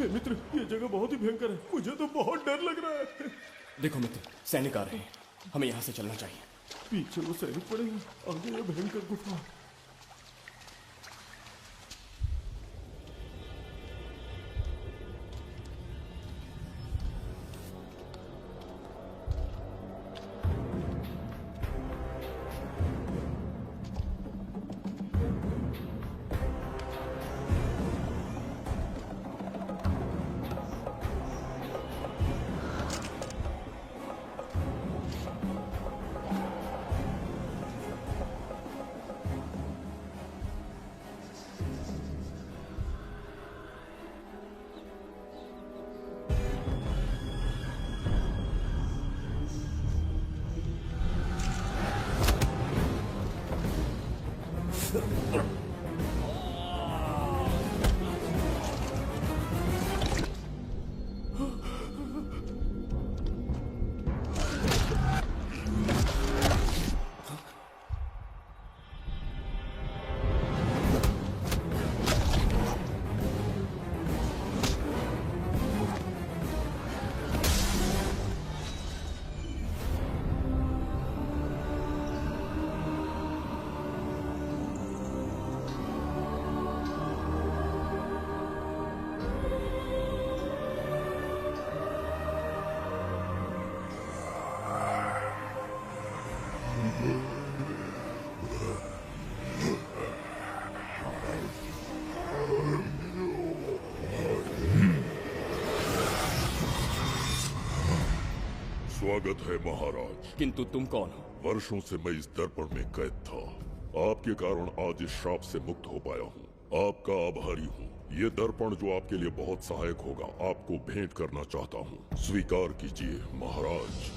हे मित्र, ये जगह बहुत ही भयंकर है, मुझे तो बहुत डर लग रहा है। देखो मित्र, सैनिक आ रहे हैं, हमें यहाँ से चलना चाहिए। पीछे वो सैनिक पड़ेंगे, आगे ये भयंकर गुफा। स्वागत है महाराज। किंतु तुम कौन हो? वर्षों से मैं इस दर्पण में कैद था। आपके कारण आज इस श्राप से मुक्त हो पाया हूँ। आपका आभारी हूँ। ये दर्पण जो आपके लिए बहुत सहायक होगा, आपको भेंट करना चाहता हूँ। स्वीकार कीजिए महाराज।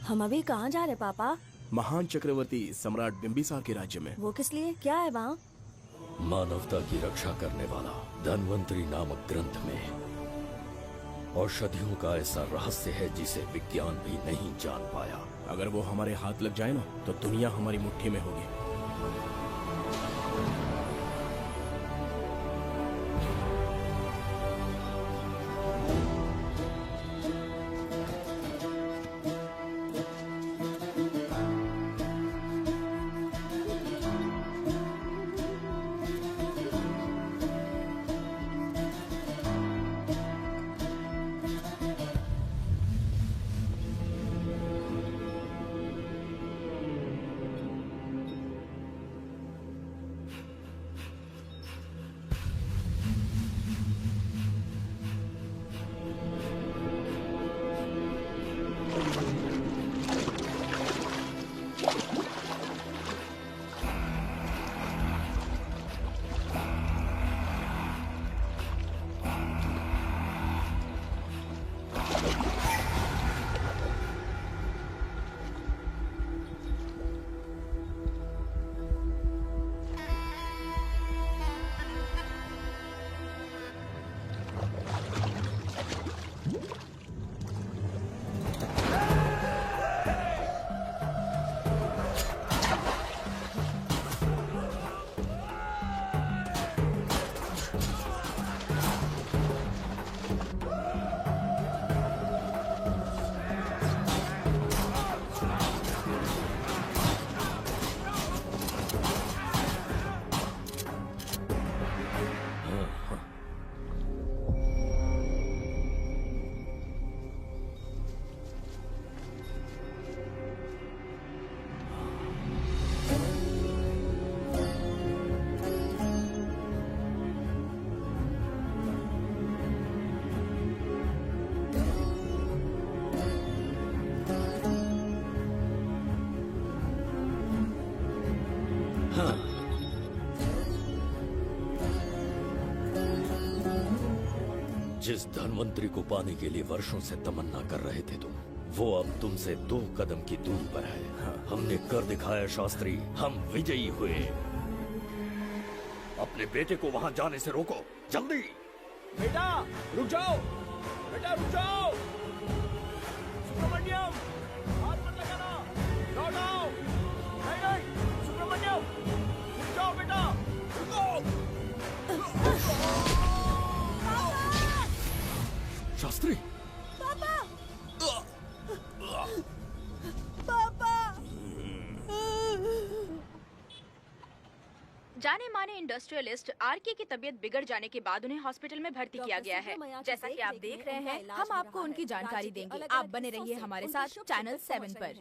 हम अभी कहाँ जा रहे पापा? महान चक्रवर्ती सम्राट बिंबिसार के राज्य में। वो किस लिए? क्या है वहाँ? मानवता की रक्षा करने वाला धन्वंतरी नामक ग्रंथ में औषधियों का ऐसा रहस्य है जिसे विज्ञान भी नहीं जान पाया। अगर वो हमारे हाथ लग जाए ना, तो दुनिया हमारी मुट्ठी में होगी। जिस धन्वंतरी को पाने के लिए वर्षों से तमन्ना कर रहे थे तुम, वो अब तुमसे 2 कदम की दूरी पर है। हमने कर दिखाया शास्त्री, हम विजयी हुए। अपने बेटे को वहां जाने से रोको, जल्दी। बेटा रुक जाओ, बेटा रुक जाओ। सुब्रमण्यम, हाथ मत लगाना, लौट आओ। नहीं नहीं सुब्रमण्यम, रुक जाओ बेटा, रुको। शास्त्री, जाने माने इंडस्ट्रियलिस्ट आरके की तबीयत बिगड़ जाने के बाद उन्हें हॉस्पिटल में भर्ती किया गया है। जैसा कि आप देख रहे हैं, हम आपको उनकी जानकारी देंगे। आप बने रहिए हमारे साथ चैनल 7 पर।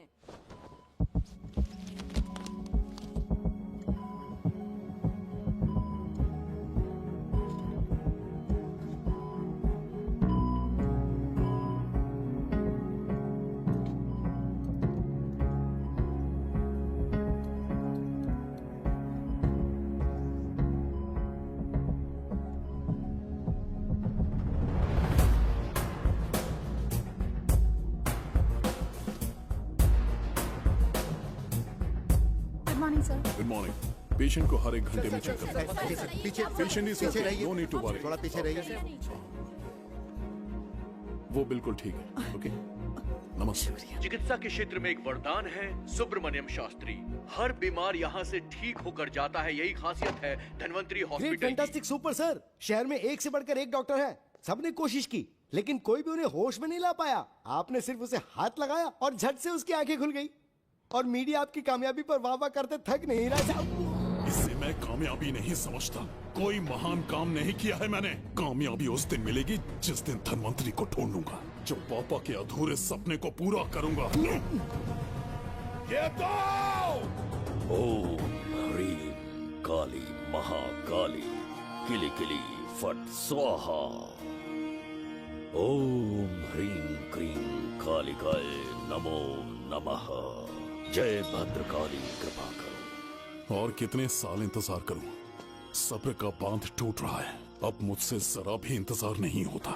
Good morning. पेशेंट को हर 1 घंटे में चेक करना है। पीछे पेशेंट इज पीछे रहिए, नो नीड टू वरी। थोड़ा पीछे रहिए। वो बिल्कुल ठीक है। ओके, नमस्ते। चिकित्सा के क्षेत्र में एक वरदान है सुब्रमण्यम शास्त्री। हर बीमार यहाँ से ठीक होकर जाता है, यही खासियत है धन्वंतरी ग्रेट, हॉस्पिटल की। Fantastic, super sir. शहर में एक से बढ़कर एक डॉक्टर है। सबने कोशिश की, लेकिन कोई भी उन्हें होश में नहीं ला पाया। आपने सिर्फ उसे हाथ लगाया और झट से उसकी आंखें खुल गई। और मीडिया आपकी कामयाबी पर वाह वाह करते थक नहीं रहा। इसे मैं कामयाबी नहीं समझता। कोई महान काम नहीं किया है मैंने। कामयाबी उस दिन मिलेगी जिस दिन धन्वंतरी को ढूंढूंगा, जो पापा के अधूरे सपने को पूरा करूंगा। ये तो ओम ह्रीं काली महाकाली किली किली फट स्वाहा। ओम ह्रीं क्रीं कालिकाय नमो नमः। जय भद्रकाली, कृपा करो। और कितने साल इंतजार करूं? सब्र का बांध टूट रहा है। अब मुझसे जरा भी इंतजार नहीं होता।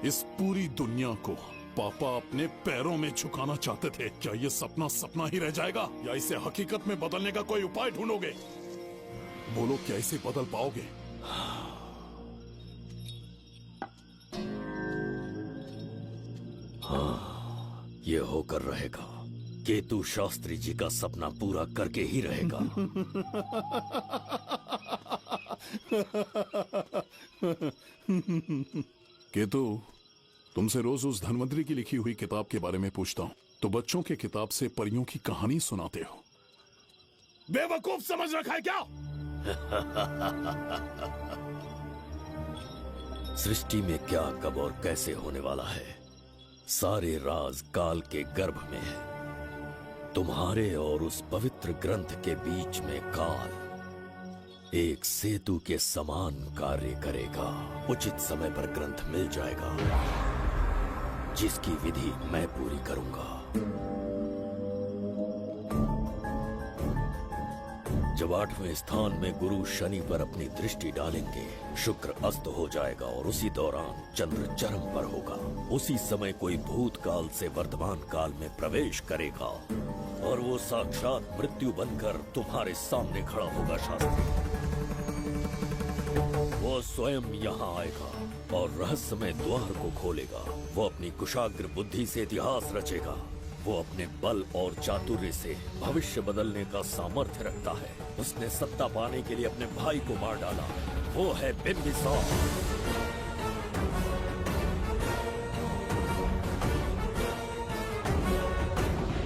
इस पूरी दुनिया को पापा अपने पैरों में झुकाना चाहते थे। क्या ये सपना सपना ही रह जाएगा, या इसे हकीकत में बदलने का कोई उपाय ढूंढोगे? बोलो, क्या इसे बदल पाओगे? हाँ, ये होकर रहेगा। केतु शास्त्री जी का सपना पूरा करके ही रहेगा। केतु, तुमसे रोज उस धन्वंतरी की लिखी हुई किताब के बारे में पूछता हूँ, तो बच्चों के किताब से परियों की कहानी सुनाते हो। बेवकूफ समझ रखा है क्या? सृष्टि में क्या, कब और कैसे होने वाला है, सारे राज काल के गर्भ में है। तुम्हारे और उस पवित्र ग्रंथ के बीच में काल एक सेतु के समान कार्य करेगा। उचित समय पर ग्रंथ मिल जाएगा, जिसकी विधि मैं पूरी करूंगा। जब 8वें स्थान में गुरु शनि पर अपनी दृष्टि डालेंगे, शुक्र अस्त हो जाएगा और उसी दौरान चंद्र चरम पर होगा। उसी समय कोई भूतकाल से वर्तमान काल में प्रवेश करेगा और वो साक्षात मृत्यु बनकर तुम्हारे सामने खड़ा होगा। शास्त्री, वो स्वयं यहाँ आएगा और रहस्यमय द्वार को खोलेगा। वो अपनी कुशाग्र बुद्धि से इतिहास रचेगा। वो अपने बल और चातुर्य से भविष्य बदलने का सामर्थ्य रखता है। उसने सत्ता पाने के लिए अपने भाई को मार डाला। वो है बिंबिसार।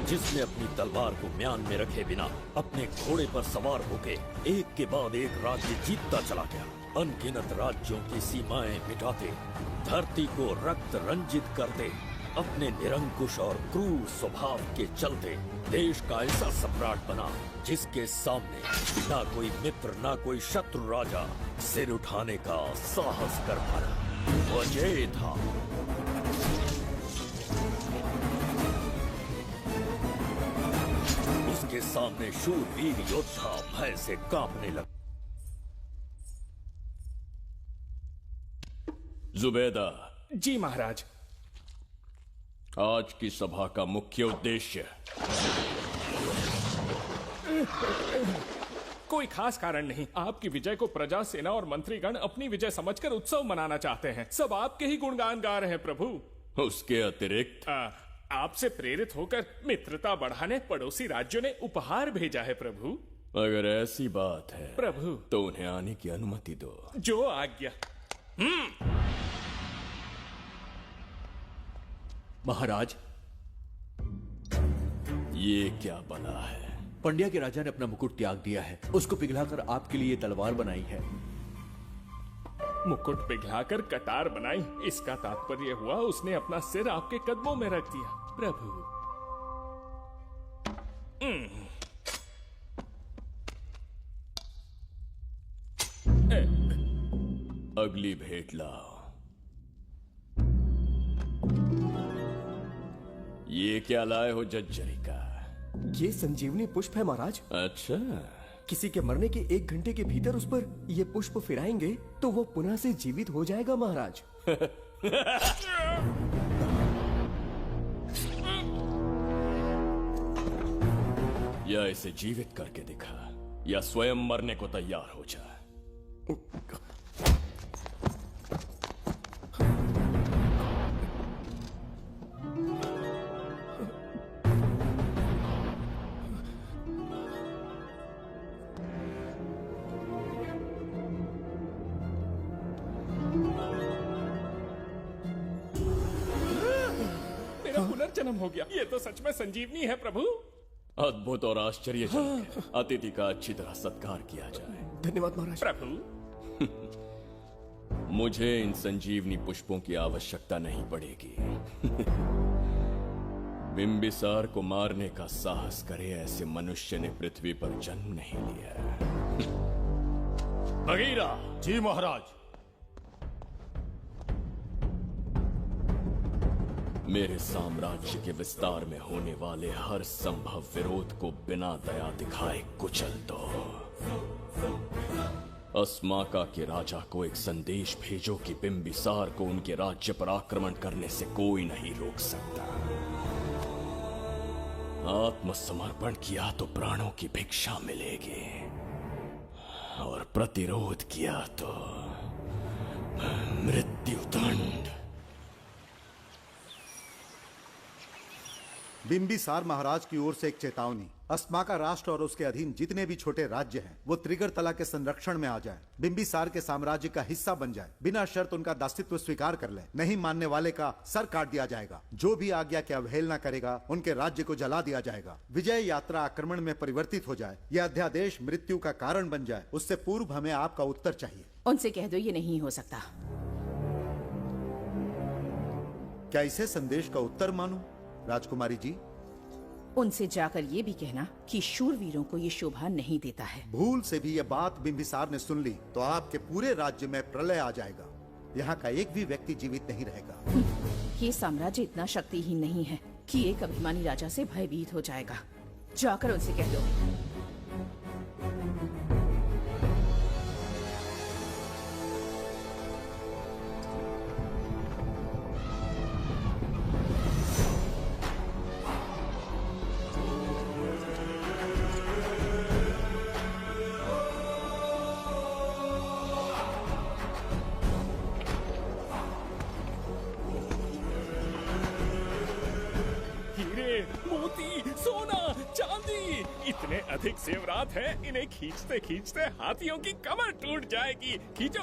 जिसने अपनी तलवार को म्यान में रखे बिना अपने घोड़े पर सवार होके एक के बाद एक राज्य जीतता चला गया। अनगिनत राज्यों की सीमाएं मिटाते, धरती को रक्त रंजित करते, अपने निरंकुश और क्रूर स्वभाव के चलते देश का ऐसा सम्राट बना जिसके सामने ना कोई मित्र ना कोई शत्रु राजा सिर उठाने का साहस कर पाया। वो अजय था। उसके सामने शूरवीर योद्धा भय से कांपने लगा। जुबैदा। जी महाराज। आज की सभा का मुख्य उद्देश्य कोई खास कारण नहीं। आपकी विजय को प्रजा, सेना और मंत्रीगण अपनी विजय समझकर उत्सव मनाना चाहते हैं। सब आपके ही गुणगान गा रहे हैं प्रभु। उसके अतिरिक्त आपसे प्रेरित होकर मित्रता बढ़ाने पड़ोसी राज्यों ने उपहार भेजा है प्रभु। अगर ऐसी बात है प्रभु तो उन्हें आने की अनुमति दो। जो आज्ञा। महाराज, ये क्या बला है? पंड्या के राजा ने अपना मुकुट त्याग दिया है। उसको पिघलाकर आपके लिए तलवार बनाई है। मुकुट पिघलाकर कटार बनाई, इसका तात्पर्य हुआ उसने अपना सिर आपके कदमों में रख दिया प्रभु। अगली भेंट लाओ। ये क्या लाए हो जज्जरी का? ये संजीवनी पुष्प है महाराज। अच्छा, किसी के मरने के 1 घंटे के भीतर उस पर ये पुष्प फिराएंगे तो वो पुनः से जीवित हो जाएगा महाराज। या इसे जीवित करके दिखा या स्वयं मरने को तैयार हो जा। पुनर्जन्म हो गया। ये तो सच में संजीवनी है प्रभु। अद्भुत और आश्चर्यजनक है। अतिथि का अच्छी तरह सत्कार किया जाए। धन्यवाद महाराज। प्रभु मुझे इन संजीवनी पुष्पों की आवश्यकता नहीं पड़ेगी। बिंबिसार को मारने का साहस करे ऐसे मनुष्य ने पृथ्वी पर जन्म नहीं लिया। बगीरा जी महाराज। मेरे साम्राज्य के विस्तार में होने वाले हर संभव विरोध को बिना दया दिखाए कुचल दो। अस्माका के राजा को एक संदेश भेजो कि बिंबिसार को उनके राज्य पर आक्रमण करने से कोई नहीं रोक सकता। आत्मसमर्पण किया तो प्राणों की भिक्षा मिलेगी और प्रतिरोध किया तो मृत्युदंड। बिंबिसार महाराज की ओर से एक चेतावनी। अस्माका राष्ट्र और उसके अधीन जितने भी छोटे राज्य हैं वो त्रिगर तला के संरक्षण में आ जाएं, बिंबिसार के साम्राज्य का हिस्सा बन जाए, बिना शर्त उनका दासत्व स्वीकार कर ले। नहीं मानने वाले का सर काट दिया जाएगा। जो भी आज्ञा की अवहेलना करेगा उनके राज्य को जला दिया जाएगा। विजय यात्रा आक्रमण में परिवर्तित हो जाए, यह अध्यादेश मृत्यु का कारण बन जाए, उससे पूर्व हमें आपका उत्तर चाहिए। उनसे कह दो ये नहीं हो सकता। क्या इसे संदेश का उत्तर मानूं? राजकुमारी जी, उनसे जाकर ये भी कहना कि शूरवीरों को ये शोभा नहीं देता है। भूल से भी ये बात बिंबिसार ने सुन ली तो आपके पूरे राज्य में प्रलय आ जाएगा। यहाँ का एक भी व्यक्ति जीवित नहीं रहेगा। ये साम्राज्य इतना शक्तिहीन नहीं है कि एक अभिमानी राजा से भयभीत हो जाएगा। जाकर उनसे कह दो। इतने अधिक जेवरात हैं, इन्हें खींचते खींचते हाथियों की कमर टूट जाएगी। खींचो।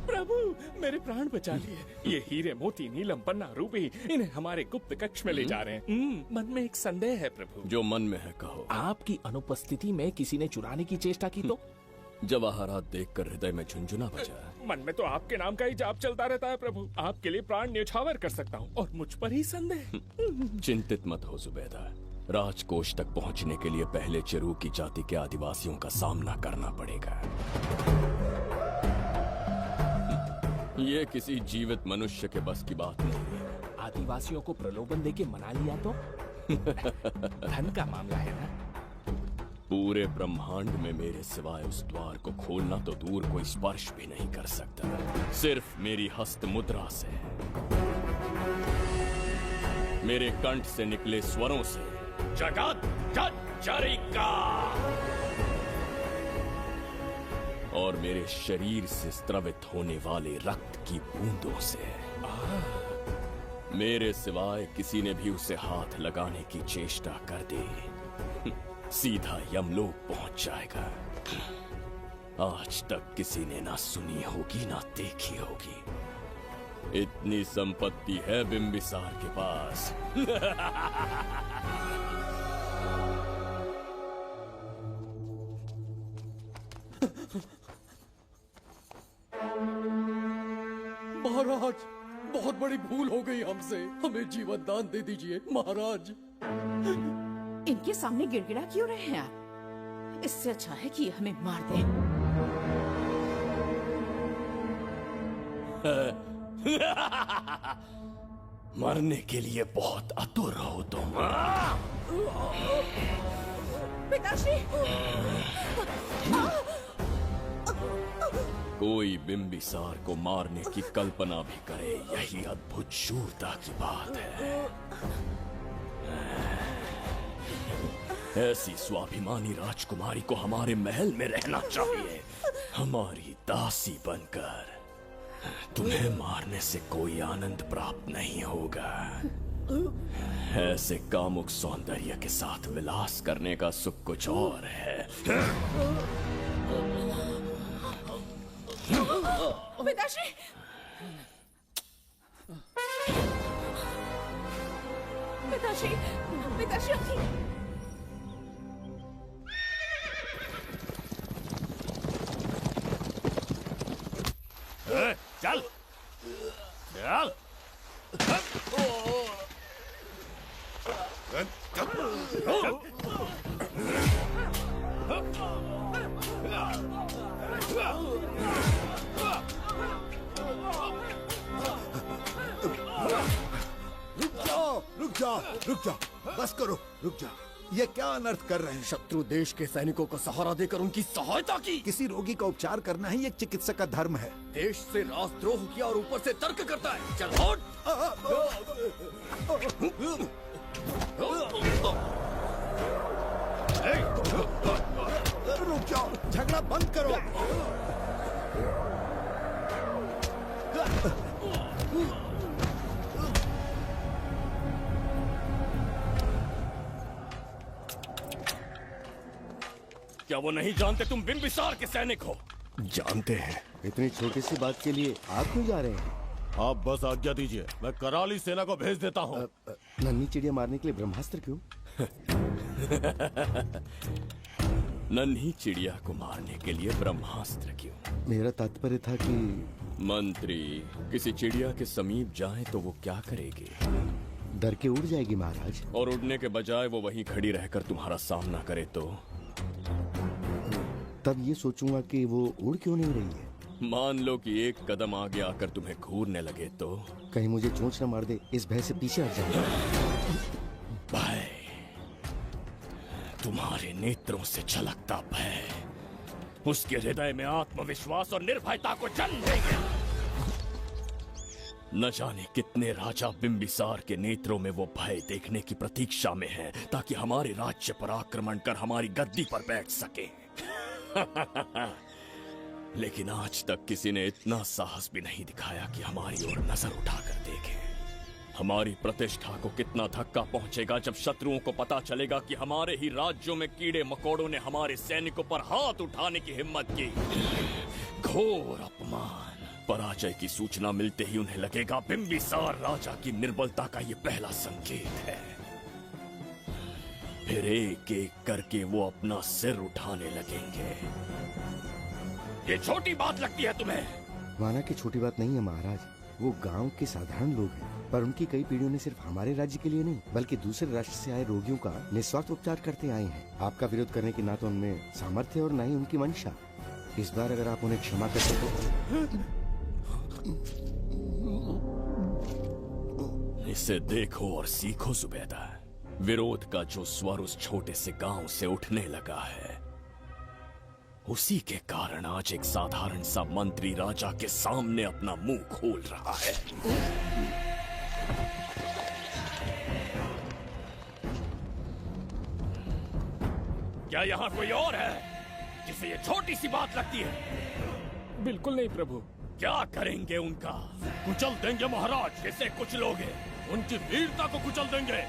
प्रभु मेरे प्राण बचा लिए। ये हीरे मोती नीलम पन्ना रूबी इन्हें हमारे गुप्त कक्ष में ले जा रहे हैं। मन में एक संदेह है प्रभु। जो मन में है कहो। आपकी अनुपस्थिति में किसी ने चुराने की चेष्टा की तो? जवाहरात देखकर हृदय में झुंझुना बजा। मन में तो आपके नाम का ही जाप चलता रहता है प्रभु। आपके लिए प्राण न्यौछावर कर सकता हूँ और मुझ पर ही संदेह। चिंतित मत हो जुबैदा। राजकोष तक पहुंचने के लिए पहले चिरूकी जाति के आदिवासियों का सामना करना पड़ेगा। ये किसी जीवित मनुष्य के बस की बात नहीं है। आदिवासियों को प्रलोभन देके मना लिया तो? धन का मामला है ना? पूरे ब्रह्मांड में मेरे सिवाय उस द्वार को खोलना तो दूर कोई स्पर्श भी नहीं कर सकता, सिर्फ मेरी हस्त मुद्रा से। मेरे कंठ से निकले स्वरों से जगत जच्चरिका और मेरे शरीर से स्त्रवित होने वाले रक्त की बूंदों से मेरे सिवाय किसी ने भी उसे हाथ लगाने की चेष्टा कर दी, सीधा यमलोक पहुंच जाएगा। आज तक किसी ने ना सुनी होगी ना देखी होगी। इतनी संपत्ति है बिंबिसार के पास। महाराज, बहुत बड़ी भूल हो गई हमसे, हमें जीवन दान दे दीजिए महाराज। इनके सामने गिड़गिड़ा क्यों रहे हैं आप? इससे अच्छा है कि ये हमें मार दें। मरने के लिए बहुत आतुर हो तुम। पिताश्री! कोई बिंबिसार को मारने की कल्पना भी करे, यही अद्भुत शूरता की बात है। ऐसी स्वाभिमानी राजकुमारी को हमारे महल में रहना चाहिए, हमारी दासी बनकर। तुम्हें मारने से कोई आनंद प्राप्त नहीं होगा। ऐसे कामुक सौंदर्य के साथ विलास करने का सुख कुछ और है। पिताश्री! पिताश्री! पिताश्री! चल चल। रुक जाओ, बस करो, रुक जाओ। ये क्या अनर्थ कर रहे हैं? शत्रु देश के सैनिकों को सहारा देकर उनकी सहायता की। किसी रोगी का उपचार करना ही एक चिकित्सक का धर्म है। देश से राष्ट्रद्रोह किया और ऊपर से तर्क करता है। चल हट! रुक जाओ, झगड़ा बंद करो। क्या वो नहीं जानते तुम बिंबिसार के सैनिक हो? जानते हैं। इतनी छोटी सी बात के लिए आप क्यों जा रहे हैं? आप बस आज्ञा दीजिए, मैं कराली सेना को भेज देता हूँ। नन्ही चिड़िया मारने के लिए ब्रह्मास्त्र क्यों? नन्ही चिड़िया को मारने के लिए ब्रह्मास्त्र क्यों? मेरा तात्पर्य था कि मंत्री किसी चिड़िया के समीप जाए तो वो क्या करेगी? डर के उड़ जाएगी महाराज। और उड़ने के बजाय वो वहीं खड़ी रहकर तुम्हारा सामना करे तो? तब ये सोचूंगा कि वो उड़ क्यों नहीं रही है। मान लो कि एक कदम आगे आकर तुम्हें घूरने लगे तो? कहीं मुझे चोंच न मार दे, इस भय से पीछे हट जाऊंगा। भय, तुम्हारे नेत्रों से झलकता भय उसके हृदय में आत्मविश्वास और निर्भयता को जन्म देंगे। न जाने कितने राजा बिंबिसार के नेत्रों में वो भय देखने की प्रतीक्षा में हैं, ताकि हमारे राज्य पर आक्रमण कर हमारी गद्दी पर बैठ सके। लेकिन आज तक किसी ने इतना साहस भी नहीं दिखाया कि हमारी ओर नजर उठाकर देखे। हमारी प्रतिष्ठा को कितना धक्का पहुंचेगा जब शत्रुओं को पता चलेगा कि हमारे ही राज्यों में कीड़े मकोड़ों ने हमारे सैनिकों पर हाथ उठाने की हिम्मत की। घोर अपमान। पराजय की सूचना मिलते ही उन्हें लगेगा बिंबिसार राजा की निर्बलता का ये पहला संकेत है। फिर एक एक करके वो अपना सिर उठाने लगेंगे। ये छोटी बात लगती है तुम्हें? माना कि छोटी बात नहीं है महाराज। वो गांव के साधारण लोग हैं, पर उनकी कई पीढ़ियों ने सिर्फ हमारे राज्य के लिए नहीं बल्कि दूसरे राष्ट्र से आए रोगियों का निस्वार्थ उपचार करते आए हैं। आपका विरोध करने की ना तो उनमें सामर्थ्य और ना ही उनकी मंशा। इस बार अगर आप उन्हें क्षमा कर सको। इसे देखो और सीखो जुबैदा। विरोध का जो स्वर उस छोटे से गांव से उठने लगा है, उसी के कारण आज एक साधारण सा मंत्री राजा के सामने अपना मुंह खोल रहा है। क्या यहाँ कोई और है जिसे ये छोटी सी बात लगती है? बिल्कुल नहीं प्रभु। क्या करेंगे उनका? कुचल देंगे महाराज। किसे कुचलोगे? उनकी वीरता को कुचल देंगे।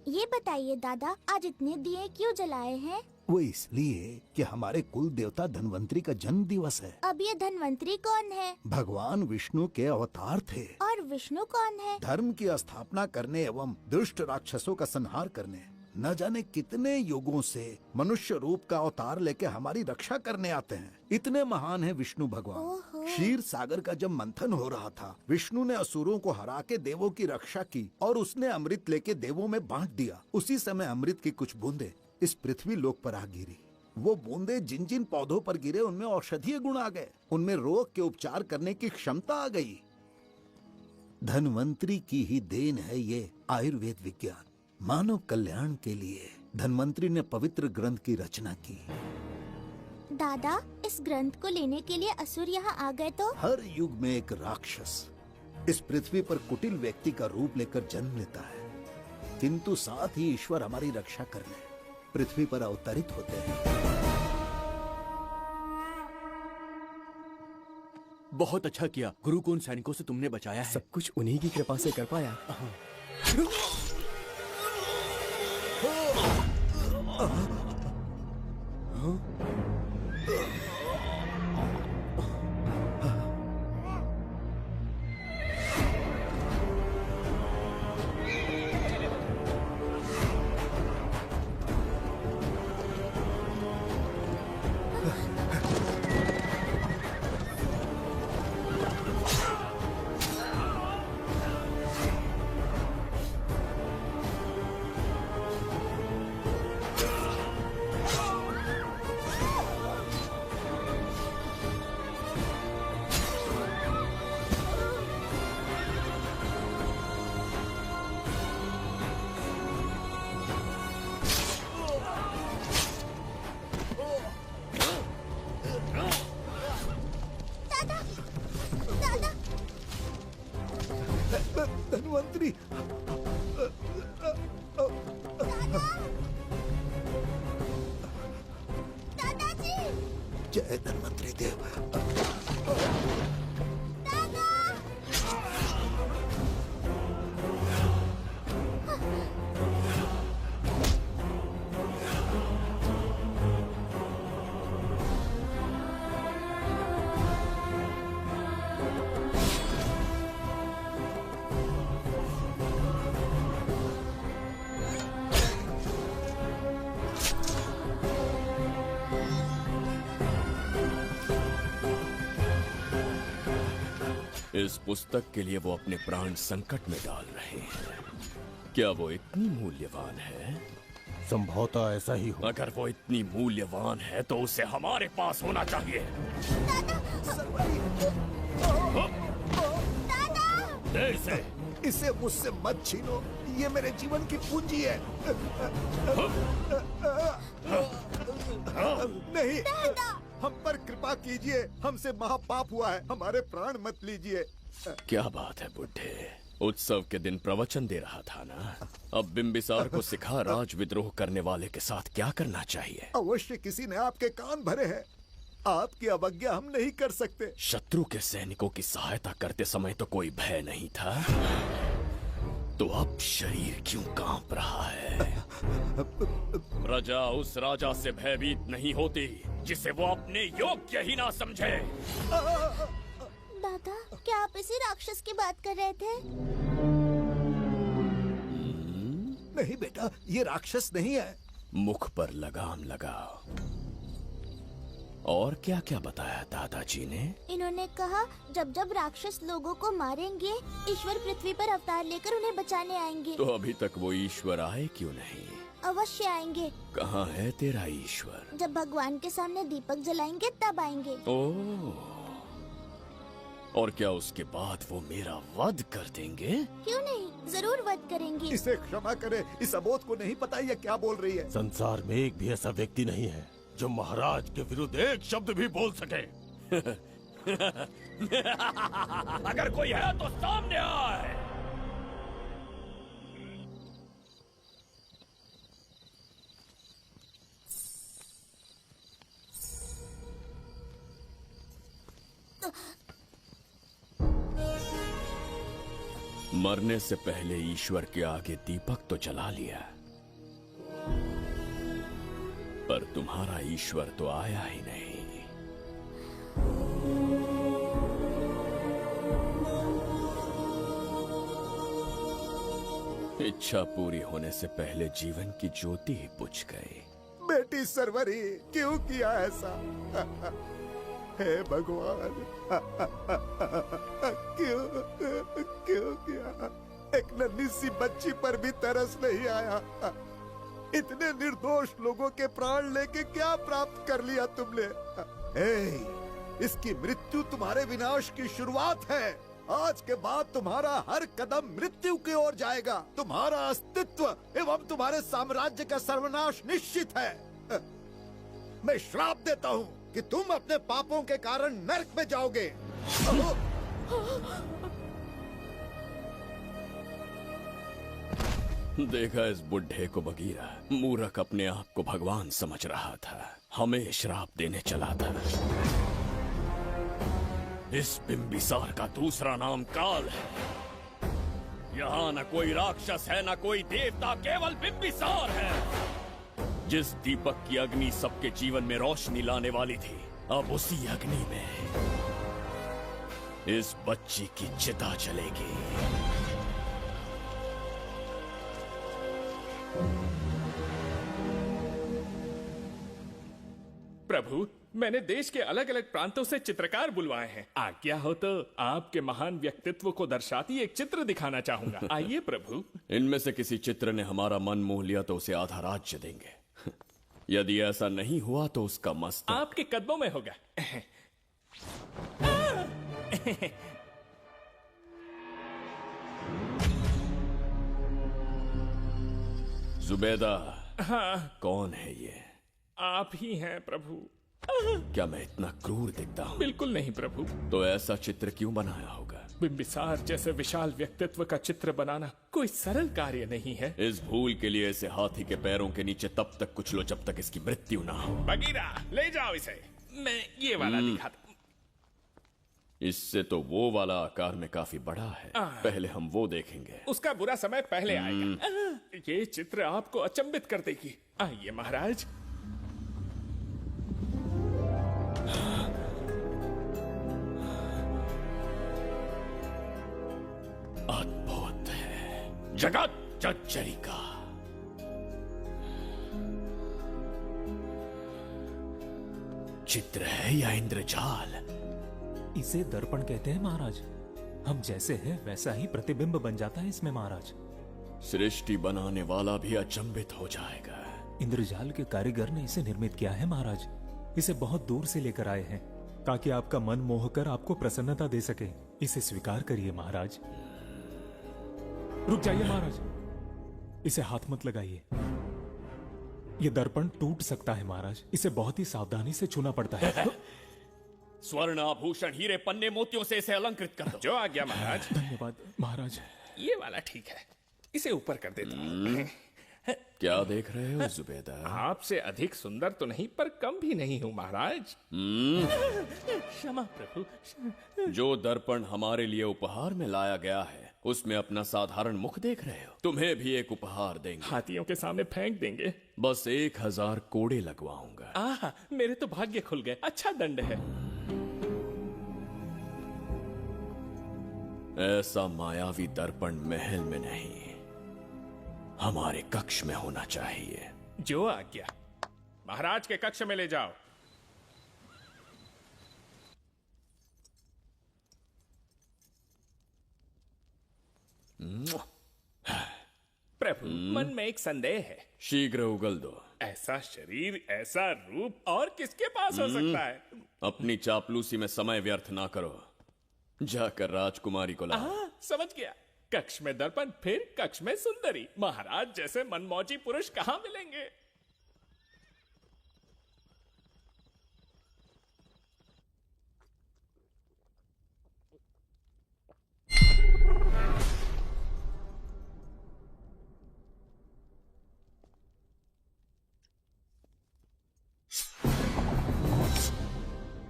ये बताइए दादा, आज इतने दिए क्यों जलाए हैं? वो इसलिए कि हमारे कुल देवता धन्वंतरी का जन्म दिवस है। अब ये धन्वंतरी कौन है? भगवान विष्णु के अवतार थे। और विष्णु कौन है? धर्म की स्थापना करने एवं दुष्ट राक्षसों का संहार करने न जाने कितने युगों से मनुष्य रूप का अवतार लेके हमारी रक्षा करने आते हैं। इतने महान है विष्णु भगवान। क्षीर सागर का जब मंथन हो रहा था, विष्णु ने असुरों को हरा के देवों की रक्षा की और उसने अमृत लेके देवों में बांट दिया। उसी समय अमृत की कुछ बूंदे इस पृथ्वी लोक पर आ गिरी। वो बूंदे जिन जिन पौधों पर गिरे उनमें औषधीय गुण आ गए, उनमें रोग के उपचार करने की क्षमता आ गई। धन्वंतरी की ही देन है ये आयुर्वेद विज्ञान। मानव कल्याण के लिए धन्वंतरी ने पवित्र ग्रंथ की रचना की। दादा, इस ग्रंथ को लेने के लिए असुर यहाँ आ गए तो? हर युग में एक राक्षस इस पृथ्वी पर कुटिल व्यक्ति का रूप लेकर जन्म लेता है, किंतु साथ ही ईश्वर हमारी रक्षा करने पृथ्वी पर अवतरित होते हैं। बहुत अच्छा किया गुरु को उन सैनिकों से तुमने बचाया है। सब कुछ उन्हीं की कृपा से कर पाया। धन्वंतरी, दादाजी, जय धन्वंतरी देव। इस पुस्तक के लिए वो अपने प्राण संकट में डाल रहे हैं। क्या वो इतनी मूल्यवान है? संभवतः ऐसा ही हो। अगर वो इतनी मूल्यवान है तो उसे हमारे पास होना चाहिए। दे इसे। इसे मुझसे मत छीनो, ये मेरे जीवन की पूंजी है। नहीं, हम पर कृपा कीजिए, हमसे महापाप हुआ है, हमारे प्राण मत लीजिए। क्या बात है बुड्ढे, उत्सव के दिन प्रवचन दे रहा था ना। अब बिंबिसार को सिखा राज विद्रोह करने वाले के साथ क्या करना चाहिए। अवश्य किसी ने आपके कान भरे हैं, आपकी अवज्ञा हम नहीं कर सकते। शत्रु के सैनिकों की सहायता करते समय तो कोई भय नहीं था, तो अब शरीर क्यों कांप रहा है? प्रजा उस राजा से भयभीत नहीं होती जिसे वो अपने योग्य ही ना समझे। दादा, क्या आप इसी राक्षस की बात कर रहे थे? नहीं बेटा, ये राक्षस नहीं है। मुख पर लगाम लगाओ। और क्या क्या बताया दादाजी ने? इन्होंने कहा जब जब राक्षस लोगों को मारेंगे, ईश्वर पृथ्वी पर अवतार लेकर उन्हें बचाने आएंगे। तो अभी तक वो ईश्वर आए क्यों नहीं? अवश्य आएंगे। कहाँ है तेरा ईश्वर? जब भगवान के सामने दीपक जलाएंगे तब आएंगे। ओह, और क्या उसके बाद वो मेरा वध कर देंगे? क्यों नहीं, जरूर वध करेंगे। इसे क्षमा करे, इस अबोध को नहीं पता ये क्या बोल रही है। संसार में एक भी ऐसा व्यक्ति नहीं है जो महाराज के विरुद्ध एक शब्द भी बोल सके। अगर कोई है तो सामने आए। मरने से पहले ईश्वर के आगे दीपक तो जला लिया, पर तुम्हारा ईश्वर तो आया ही नहीं। इच्छा पूरी होने से पहले जीवन की ज्योति ही बुझ गई। बेटी सरवरी, क्यों किया ऐसा? हे भगवान, क्यों किया? एक नन्ही सी बच्ची पर भी तरस नहीं आया। इतने निर्दोष लोगों के प्राण लेके क्या प्राप्त कर लिया तुमने? इसकी मृत्यु तुम्हारे विनाश की शुरुआत है। आज के बाद तुम्हारा हर कदम मृत्यु की ओर जाएगा। तुम्हारा अस्तित्व एवं तुम्हारे साम्राज्य का सर्वनाश निश्चित है। मैं श्राप देता हूँ कि तुम अपने पापों के कारण नरक में जाओगे। देखा इस बुढ़े को बगीरा, मूर्ख अपने आप को भगवान समझ रहा था, हमें श्राप देने चला था। इस बिंबिसार का दूसरा नाम काल है। यहाँ न कोई राक्षस है, न कोई देवता, केवल बिंबिसार है। जिस दीपक की अग्नि सबके जीवन में रोशनी लाने वाली थी, अब उसी अग्नि में इस बच्ची की चिता जलेगी। प्रभु, मैंने देश के अलग अलग प्रांतों से चित्रकार बुलवाए हैं। आज्ञा हो तो आपके महान व्यक्तित्व को दर्शाती एक चित्र दिखाना चाहूंगा। आइए प्रभु। इनमें से किसी चित्र ने हमारा मन मोह लिया तो उसे आधा राज्य देंगे। यदि ऐसा नहीं हुआ तो उसका मस्तक आपके कदमों में होगा। जुबैदा। हाँ। कौन है ये? आप ही हैं प्रभु। क्या मैं इतना क्रूर दिखता हूँ? बिल्कुल नहीं प्रभु। तो ऐसा चित्र क्यों बनाया होगा? बिंबिसार जैसे विशाल व्यक्तित्व का चित्र बनाना कोई सरल कार्य नहीं है। इस भूल के लिए इसे हाथी के पैरों के नीचे तब तक कुचलो जब तक इसकी मृत्यु ना हो। बगीरा, ले जाओ इसे। मैं ये वाला दिखाता। इससे तो वो वाला आकार में काफी बड़ा है। पहले हम वो देखेंगे। उसका बुरा समय पहले आएगा। ये चित्र आपको अचंभित कर देगी। आइए महाराज। अद्भुत है। जगत जज्जरिका। चित्र है या इंद्रजाल? इसे दर्पण कहते हैं महाराज। हम जैसे हैं वैसा ही प्रतिबिंब बन जाता है इसमें महाराज। सृष्टि बनाने वाला भी अचंभित हो जाएगा। इंद्रजाल के कारीगर ने इसे निर्मित किया है महाराज। इसे बहुत दूर से लेकर आए हैं ताकि आपका मन मोह कर आपको प्रसन्नता दे सके। इसे स्वीकार करिए महाराज। रुक जाइए महाराज, इसे हाथ मत लगाइए। ये दर्पण टूट सकता है महाराज। इसे बहुत ही सावधानी से छूना पड़ता है। स्वर्ण आभूषण हीरे पन्ने मोतियों से इसे अलंकृत कर दो। जो आ गया महाराज। धन्यवाद महाराज। ये वाला ठीक है, इसे ऊपर कर देता हूं। क्या देख रहे हो जुबैदा? आपसे अधिक सुंदर तो नहीं पर कम भी नहीं हूं महाराज। क्षमा प्रभु। जो दर्पण हमारे लिए उपहार में लाया गया है उसमें अपना साधारण मुख देख रहे हो। तुम्हें भी एक उपहार देंगे। हाथियों के सामने फेंक देंगे। बस 1000 कोड़े लगवाऊंगा। मेरे तो भाग्य खुल गए। अच्छा दंड है। ऐसा मायावी दर्पण महल में नहीं, हमारे कक्ष में होना चाहिए। जो आज्ञा। महाराज के कक्ष में ले जाओ। प्रभु, मन में एक संदेह है। शीघ्र उगल दो। ऐसा शरीर, ऐसा रूप और किसके पास हो सकता है? अपनी चापलूसी में समय व्यर्थ ना करो। जाकर राजकुमारी को लाओ। समझ गया। कक्ष में दर्पण, फिर कक्ष में सुंदरी। महाराज जैसे मनमौजी पुरुष कहां मिलेंगे?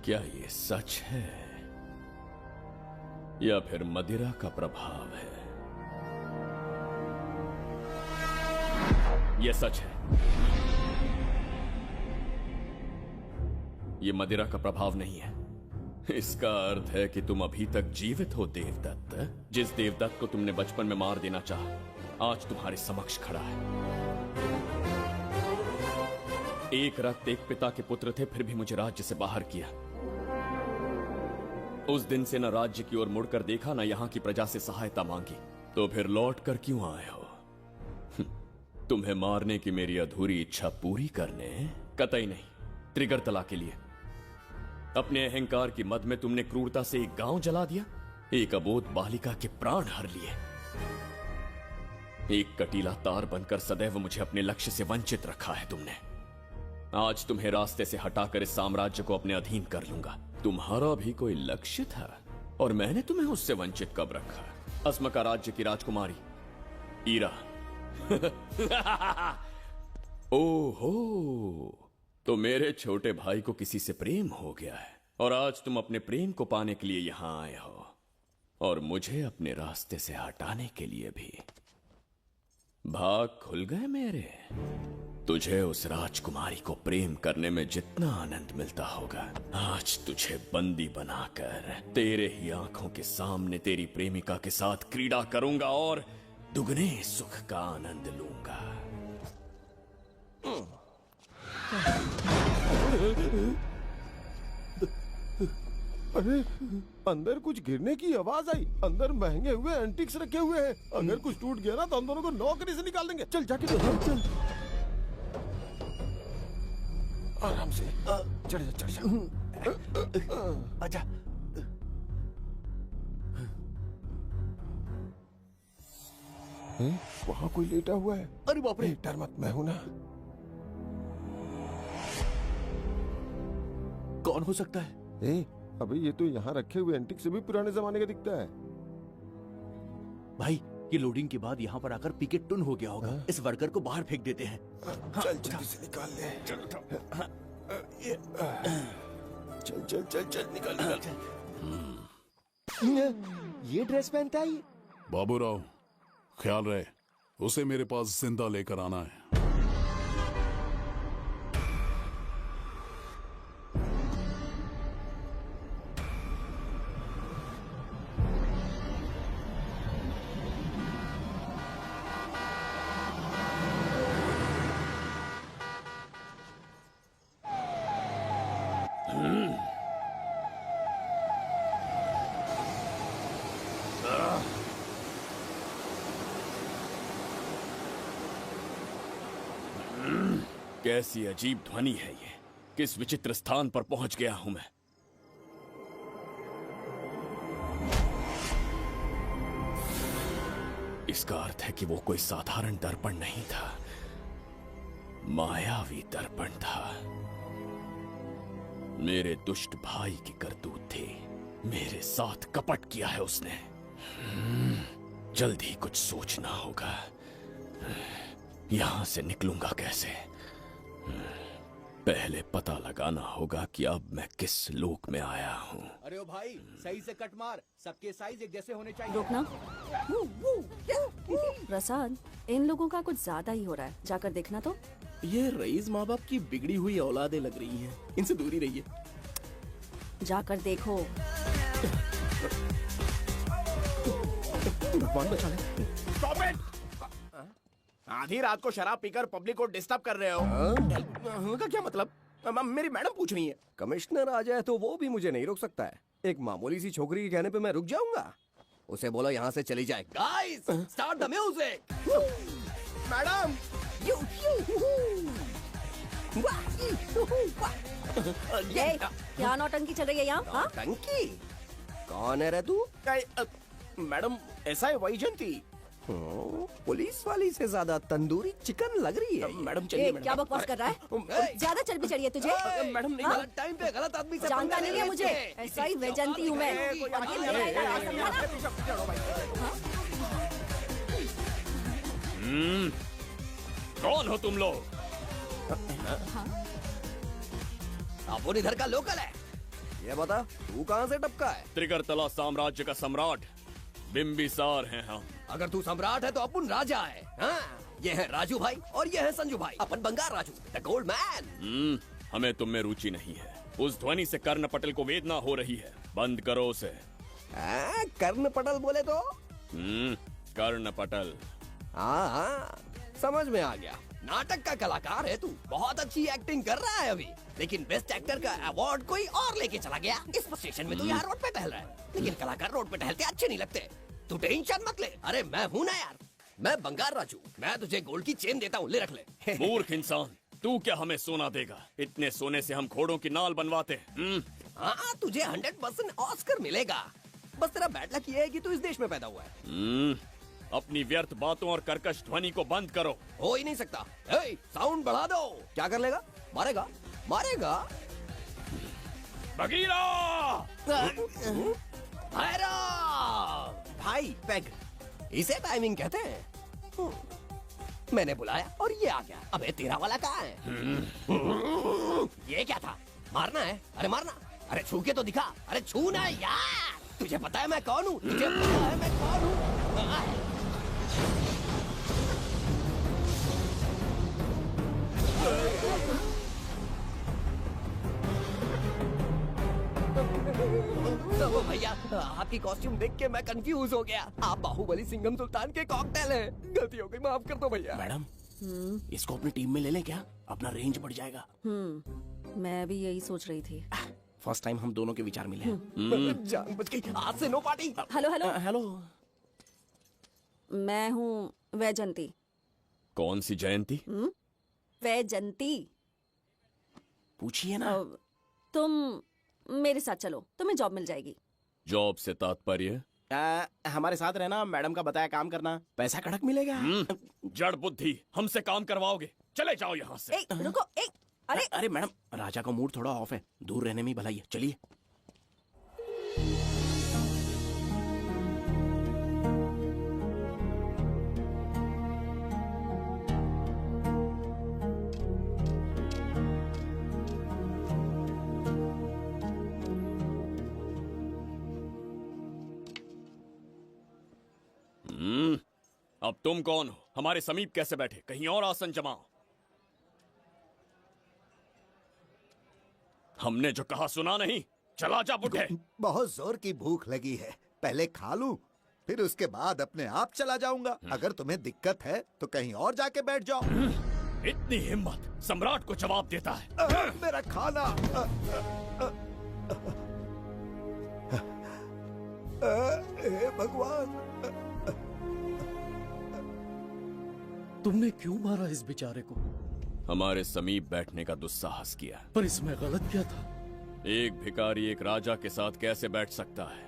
क्या ये सच है? या फिर मदिरा का प्रभाव है? यह सच है, ये मदिरा का प्रभाव नहीं है। इसका अर्थ है कि तुम अभी तक जीवित हो देवदत्त। जिस देवदत्त को तुमने बचपन में मार देना चाहा, आज तुम्हारे समक्ष खड़ा है। एक रक्त एक पिता के पुत्र थे, फिर भी मुझे राज्य से बाहर किया। उस दिन से न राज्य की ओर मुड़कर देखा, न यहां की प्रजा से सहायता मांगी। तो फिर लौट कर क्यों आए हो? तुम्हें मारने की मेरी अधूरी इच्छा पूरी करने? कतई नहीं, त्रिगर्तला के लिए। अपने अहंकार की मद में तुमने क्रूरता से एक गांव जला दिया, एक अबोध बालिका के प्राण हर लिए। एक कटीला तार बनकर सदैव मुझे अपने लक्ष्य से वंचित रखा है तुमने। आज तुम्हें रास्ते से हटाकर इस साम्राज्य को अपने अधीन कर लूंगा। तुम्हारा भी कोई लक्ष्य था, और मैंने तुम्हें उससे वंचित कब रखा? अस्मका राज्य की राजकुमारी ईरा। ओहो, तो मेरे छोटे भाई को किसी से प्रेम हो गया है, और आज तुम अपने प्रेम को पाने के लिए यहां आए हो, और मुझे अपने रास्ते से हटाने के लिए भी। भाग खुल गए मेरे। तुझे उस राजकुमारी को प्रेम करने में जितना आनंद मिलता होगा, आज तुझे बंदी बनाकर तेरे ही आंखों के सामने तेरी प्रेमिका के साथ क्रीड़ा करूंगा और दुगने सुख का आनंद लूंगा। अरे, अंदर कुछ गिरने की आवाज आई। अंदर महंगे हुए एंटिक्स रखे हुए हैं। अगर कुछ टूट गया ना तो हम दोनों को नौकरी से निकाल देंगे। चल जाके चल। आराम से चढ़ जा। आजा। वहाँ कोई लेटा हुआ है। अरे बाप रे, डर मत, मैं हूं ना। कौन हो सकता है? अबे ये तो यहाँ रखे हुए एंटिक से भी पुराने जमाने का दिखता है। भाई, ये लोडिंग के बाद यहाँ पर आकर पिकेट टुन हो गया होगा। इस वर्कर को बाहर फेंक देते हैं। चल जल्दी से निकाल ले। चल चल चल चल निकाल। ये ड्रेस पहनता है? बाबूराव, ख्याल रहे, उसे मेरे पास जिंदा लेकर आना है। कैसी अजीब ध्वनि है ये? किस विचित्र स्थान पर पहुंच गया हूं मैं? इसका अर्थ है कि वो कोई साधारण दर्पण नहीं था, मायावी दर्पण था। मेरे दुष्ट भाई की करतूत थी। मेरे साथ कपट किया है उसने। जल्द ही कुछ सोचना होगा। यहां से निकलूंगा कैसे? पहले पता लगाना होगा कि अब मैं किस लोक में आया हूँ। अरे ओ भाई, सही से कट मार। सबके साइज एक जैसे होने चाहिए। रुकना। प्रसाद, इन लोगों का कुछ ज्यादा ही हो रहा है। जाकर देखना तो। ये रईस माँ बाप की बिगड़ी हुई औलादें लग रही हैं। इनसे दूरी रहिए। जाकर देखो। भगवान बचा ले। Stop it! आधी रात को शराब पीकर पब्लिक को डिस्टर्ब कर रहे हो। का क्या मतलब? मेरी मैडम पूछ रही है। कमिश्नर आ जाए तो वो भी मुझे नहीं रोक सकता है। एक मामूली सी छोकरी के कहने पे मैं रुक जाऊंगा? उसे बोलो यहाँ से चली जाए। Guys, start the music. Madam, क्या नौटंकी चल रही है यहाँ? नौटंकी? कौन है रे तू? मैडम, ऐसा है वैजयंती। पुलिस वाली से ज्यादा तंदूरी चिकन लग रही है। मैडम चलिए। क्या बकवास कर रहा है? ज्यादा चर्बी चढ़ी है तुझे? मैडम नहीं, गलत टाइम पे गलत आदमी से जानता नहीं है मुझे। ऐसा ही वैजयंती हूँ मैं। कौन हो तुम लोग? आप इधर का लोकल है। ये बता तू कहाँ से टपका है? त्रिगर्तला साम्राज्य का सम्राट बिम्बिसार हैं हम। अगर तू सम्राट है तो अपन राजा है। हाँ? ये है राजू भाई और ये है संजू भाई, अपन बंगार राजू, द गोल्ड मैन। हमें तुम में रुचि नहीं है। उस ध्वनि से कर्ण पटेल को वेदना हो रही है, बंद करो उसे। कर्ण पटेल बोले तो? कर्ण पटेल। हाँ, समझ में आ गया। नाटक का कलाकार है तू, बहुत अच्छी एक्टिंग कर रहा है अभी, लेकिन बेस्ट एक्टर का अवार्ड कोई और लेके चला गया। इस स्टेशन में तू यहाँ रोड पे टहल रहा है, लेकिन कलाकार रोड पे टहलते अच्छे नहीं लगते। तू टेंशन मत ले, अरे मैं हूँ ना यार, मैं बंगार राजू, मैं तुझे गोल्ड की चेन देता हूँ, ले रख ले। मूर्ख इंसान, तू क्या हमें सोना देगा? इतने सोने से हम घोड़ों की नाल बनवाते। हाँ, तुझे 100% ऑस्कर मिलेगा। बस तेरा बैड लक ये है कि तू इस देश में पैदा हुआ है। अपनी व्यर्थ बातों और कर्कश ध्वनि को बंद करो। हो ही नहीं सकता। साउंड बढ़ा दो। क्या कर लेगा? मारेगा? मारेगा? बगीरा! भाई पैग, इसे टाइमिंग कहते हैं। मैंने बुलाया और ये आ गया। अबे तेरा वाला कहाँ है? ये क्या था? मारना है? अरे मारना। अरे छू के तो दिखा। अरे छू ना यार। तुझे पता है मैं कौन हूँ? तुझे पता है मैं कौन हूँ? तो भैया, आपकी कॉस्ट्यूम देख के मैं कंफ्यूज हो गया। आप बाहुबली सिंघम सुल्तान के कॉकटेल हैं। गलती हो गई, माफ कर दो भैया। मैडम, इसको अपनी टीम में ले लें क्या? अपना रेंज बढ़ जाएगा। मैं भी यही सोच रही थी। फर्स्ट टाइम हम दोनों के विचार मिले। जान बच गई। आज से no party. Hello hello hello, मैं हूँ वैजंती। कौन सी जयंती? वैजंती। पूछिए ना। तुम मेरे साथ चलो, तुम्हें जॉब मिल जाएगी। जॉब से तात्पर्य? हमारे साथ रहना, मैडम का बताया काम करना, पैसा कड़क मिलेगा। जड़ बुद्धि, हमसे काम करवाओगे? चले जाओ यहाँ से। रुको, अरे मैडम, राजा का मूड थोड़ा ऑफ है, दूर रहने में ही भलाई है। चलिए। अब तुम कौन हो? हमारे समीप कैसे बैठे? कहीं और आसन जमाओ। हमने जो कहा सुना नहीं? चला जा बुढ़े। बहुत जोर की भूख लगी है, पहले खा लूं, फिर उसके बाद अपने आप चला जाऊंगा। अगर तुम्हें दिक्कत है तो कहीं और जाके बैठ जाओ। इतनी हिम्मत, सम्राट को जवाब देता है। मेरा खाना। हे भगवान, तुमने क्यों मारा इस बेचारे को? हमारे समीप बैठने का दुस्साहस किया। पर इसमें गलत क्या था? एक भिखारी एक राजा के साथ कैसे बैठ सकता है?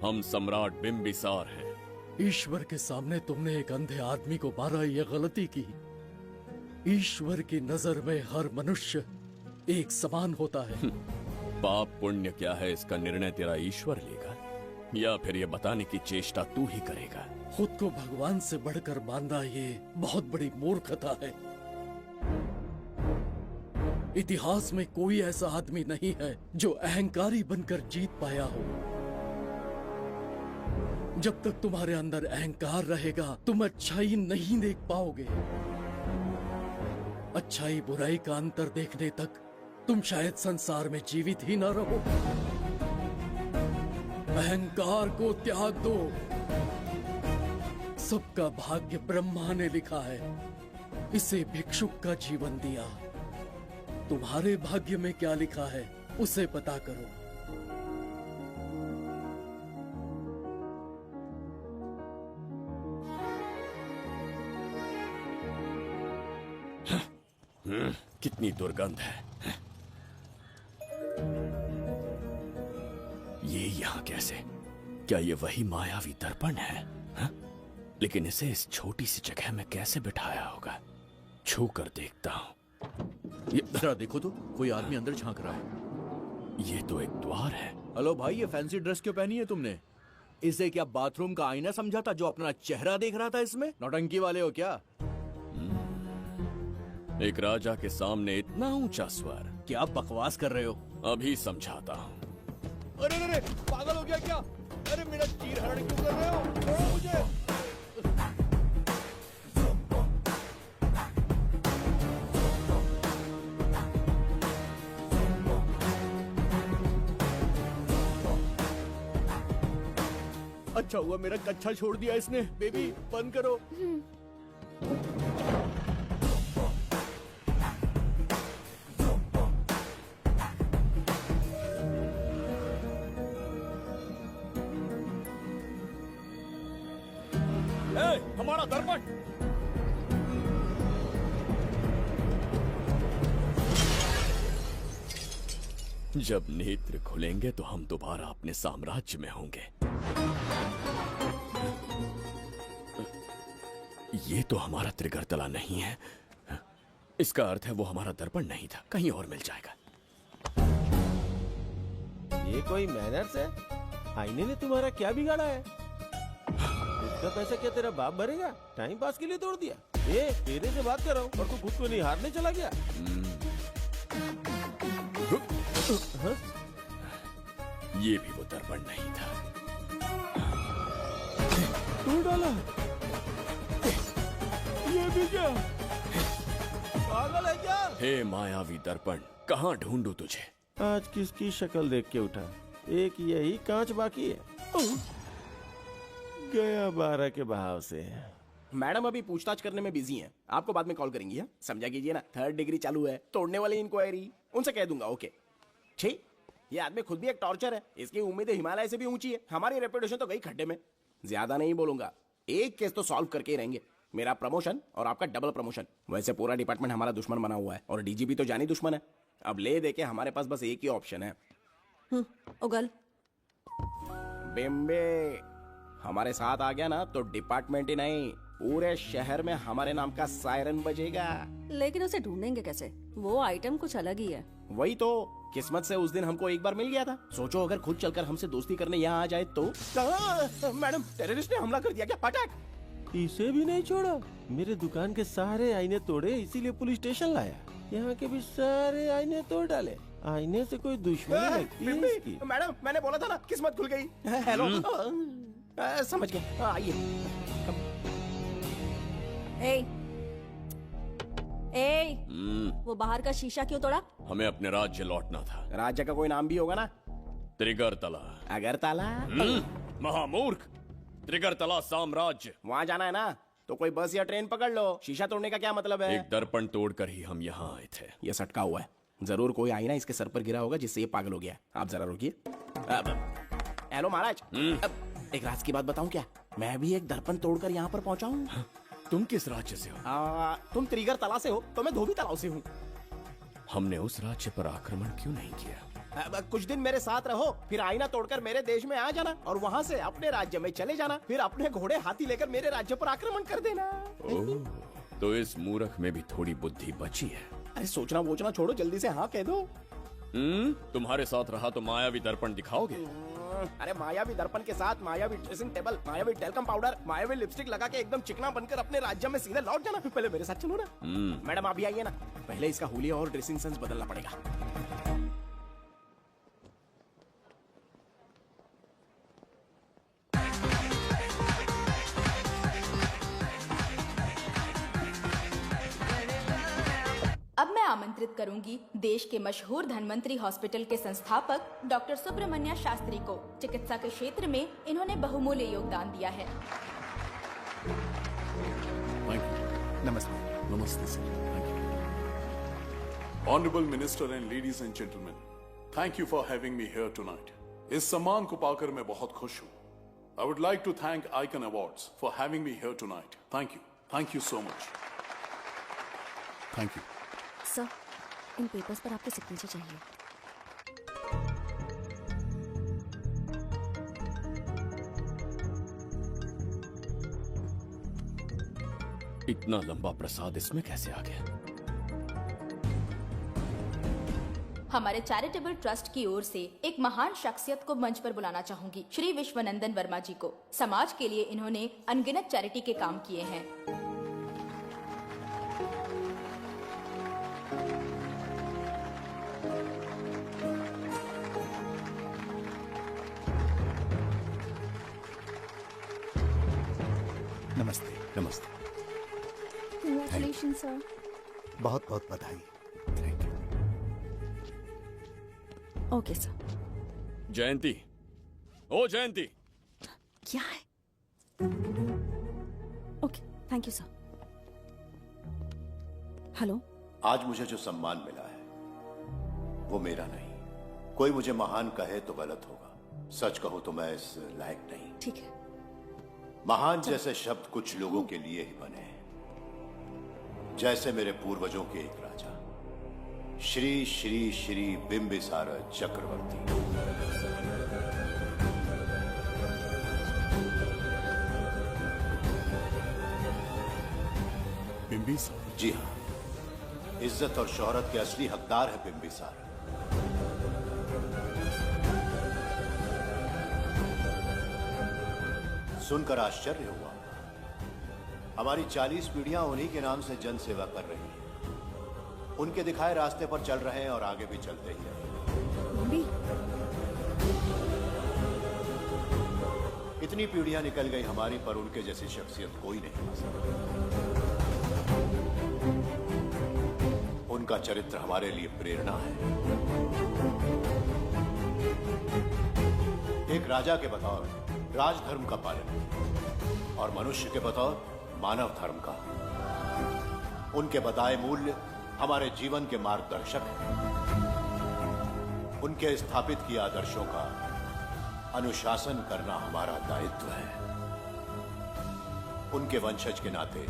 हम सम्राट बिम्बिसार हैं। ईश्वर के सामने तुमने एक अंधे आदमी को मारा, ये गलती की। ईश्वर की नजर में हर मनुष्य एक समान होता है। पाप पुण्य क्या है, इसका निर्णय तेरा ईश्वर लेगा या फिर ये बताने की चेष्टा तू ही करेगा? खुद को भगवान से बढ़कर मानना ये बहुत बड़ी मूर्खता है। इतिहास में कोई ऐसा आदमी नहीं है जो अहंकारी बनकर जीत पाया हो। जब तक तुम्हारे अंदर अहंकार रहेगा तुम अच्छाई नहीं देख पाओगे। अच्छाई बुराई का अंतर देखने तक तुम शायद संसार में जीवित ही न रहो। अहंकार को त्याग दो। सबका भाग्य ब्रह्मा ने लिखा है, इसे भिक्षुक का जीवन दिया। तुम्हारे भाग्य में क्या लिखा है उसे पता करो। कितनी दुर्गंध है। ये यहाँ कैसे? क्या ये वही मायावी दर्पण है? हा? लेकिन इसे इस छोटी सी जगह में कैसे बिठाया होगा? छू कर देखता हूँ। ये जरा देखो तो, कोई आदमी अंदर झांक रहा है। ये तो एक द्वार है। हेलो भाई, ये फैंसी ड्रेस क्यों पहनी है तुमने? इसे क्या बाथरूम का आईना समझा था जो अपना चेहरा देख रहा था इसमें? नौटंकी वाले हो क्या? एक राजा के सामने इतना ऊंचा स्वर। क्या बकवास कर रहे हो? अभी समझाता हूँ। अरे अरे पागल हो गया क्या? अरे मेरा चीर हरण क्यों कर रहे हो? छोड़ो मुझे। अच्छा हुआ मेरा कच्छा छोड़ दिया इसने। बेबी बंद करो। हमारा दर्पण। जब नेत्र खुलेंगे तो हम दोबारा अपने साम्राज्य में होंगे। ये तो हमारा त्रिगर्तला नहीं है। इसका अर्थ है वो हमारा दर्पण नहीं था, कहीं और मिल जाएगा। ये कोई मैनर्स है? आईने ने तुम्हारा क्या बिगाड़ा है? इसका पैसा क्या तेरा बाप भरेगा? टाइम पास के लिए तोड़ दिया। ये तेरे से बात कर रहा हूँ और तू खुद को निहारने चला गया। हाँ? ये भी वो दर्पण नहीं था। तू डाला? ये भी क्या? पागल है क्या? हे मायावी दर्पण, कहाँ ढूंढूं तुझे? आज किसकी शक्ल देख के उठा? एक यही कांच बाकी है। गया 12 के बहाव से। मैडम अभी पूछताछ करने में बिजी हैं। आपको बाद में कॉल करेंगी। है? समझा कीजिए ना, 3rd डिग्री चालू है। तोड़ने वाली इंक्वायरी उनसे कह दूंगा। ओके ठीक। ये आदमी खुद भी एक टॉर्चर है। इसकी उम्मीदें हिमालय से भी ऊंची है। हमारी रेपुटेशन तो गई खड्डे में। ज्यादा नहीं बोलूंगा, एक केस तो सॉल्व करके ही रहेंगे। मेरा प्रमोशन और आपका डबल प्रमोशन। वैसे पूरा डिपार्टमेंट हमारा दुश्मन बना हुआ है और डीजीपी तो जानी दुश्मन है। अब ले दे के हमारे पास बस एक ही ऑप्शन है। उगल बिम्बे हमारे साथ आ गया ना तो डिपार्टमेंट ही नहीं, पूरे शहर में हमारे नाम का सायरन बजेगा। लेकिन उसे ढूंढेंगे कैसे? वो आइटम कुछ अलग ही है। वही तो, किस्मत से उस दिन हमको एक बार मिल गया था। सोचो अगर खुद चलकर हमसे दोस्ती करने यहाँ आ जाए तो। मैडम टेररिस्ट ने हमला कर दिया क्या? पटाक। इसे भी नहीं छोड़ा। मेरे दुकान के सारे आईने तोड़े, इसीलिए पुलिस स्टेशन लाया। यहाँ के भी सारे आईने तोड़ डाले। आईने से कोई दुश्मनी लगती है इसकी। मैडम मैंने बोला था ना, किस्मत खुल गई। हेलो समझ गए। आइए। वो बाहर का शीशा क्यों तोड़ा? हमें अपने राज्य लौटना था। राज्य का कोई नाम भी होगा ना? त्रिगर्तला। अगरतला? महामूर्ख, त्रिगर्तला साम्राज्य। वहाँ जाना है ना तो कोई बस या ट्रेन पकड़ लो। शीशा तोड़ने का क्या मतलब है? एक दर्पण तोड़कर ही हम यहाँ आए थे। ये सटका हुआ है, जरूर कोई आईना इसके सर पर गिरा होगा जिससे ये पागल हो गया। आप जरा रुकिए। हेलो महाराज, एक राज की बात बताऊं क्या? मैं भी एक दर्पण तोड़कर यहाँ पर पहुँचा हूँ। तुम किस राज्य से हो? तुम त्रिगर्तला से हो तो मैं धोबी तालाब से हूँ। हमने उस राज्य पर आक्रमण क्यों नहीं किया? कुछ दिन मेरे साथ रहो, फिर आईना तोड़कर मेरे देश में आ जाना और वहाँ से अपने राज्य में चले जाना। फिर अपने घोड़े हाथी लेकर मेरे राज्य पर आक्रमण कर देना। तो इस मूर्ख में भी थोड़ी बुद्धि बची है। अरे सोचना वोचना छोड़ो, जल्दी से हाँ कह दो। तुम्हारे साथ रहा तो मायावी दर्पण दिखाओगे? अरे मायावी दर्पण के साथ मायावी ड्रेसिंग टेबल, मायावी टेलकम पाउडर, मायावी लिपस्टिक लगा के एकदम चिकना बनकर अपने राज्य में सीधे लौट जाना। पहले मेरे साथ चलो ना। मैडम आप भी आइए ना, पहले इसका हुलिया और ड्रेसिंग सेंस बदलना पड़ेगा। अब मैं आमंत्रित करूंगी देश के मशहूर धन्वंतरी हॉस्पिटल के संस्थापक डॉक्टर सुब्रमण्य शास्त्री को। चिकित्सा के क्षेत्र में इन्होंने बहुमूल्य योगदान दिया है। नमस्ते। नमस्ते sir. Thank you. Honorable Minister and ladies and gentlemen, thank you for having me here tonight. इस सम्मान को पाकर मैं बहुत खुश हूँ। I would like to thank Icon Awards for having me here tonight. Thank you. Thank you so much. Thank you. Sir, in papers पर आपके सिग्नेचर चाहिए। इतना लंबा प्रसाद इसमें कैसे आ गया? हमारे चैरिटेबल ट्रस्ट की ओर से एक महान शख्सियत को मंच पर बुलाना चाहूंगी, श्री विश्वनंदन वर्मा जी को। समाज के लिए इन्होंने अनगिनत चैरिटी के काम किए हैं। नमस्ते। नमस्ते। Congratulations, sir. बहुत बहुत बधाई। Okay sir. जयंती, ओ जयंती। क्या है? Okay, thank you sir. Hello. आज मुझे जो सम्मान मिला है वो मेरा नहीं। कोई मुझे महान कहे तो गलत होगा, सच कहूं तो मैं इस लायक नहीं। ठीक है। महान जैसे शब्द कुछ लोगों के लिए ही बने हैं, जैसे मेरे पूर्वजों के एक राजा श्री श्री श्री बिंबिसार चक्रवर्ती। बिंबिसार? जी हाँ, इज्जत और शोहरत के असली हकदार है बिंबिसार। सुनकर आश्चर्य हुआ, हमारी 40 पीढ़ियां उन्हीं के नाम से जन सेवा कर रही हैं। उनके दिखाए रास्ते पर चल रहे हैं और आगे भी चलते ही रहेंगे। इतनी पीढ़ियां निकल गई हमारी, पर उनके जैसी शख्सियत कोई नहीं आ सकती। उनका चरित्र हमारे लिए प्रेरणा है। एक राजा के बतौर राजधर्म का पालन और मनुष्य के बतौर मानव धर्म का। उनके बताए मूल्य हमारे जीवन के मार्गदर्शक हैं। उनके स्थापित किए आदर्शों का अनुशासन करना हमारा दायित्व है। उनके वंशज के नाते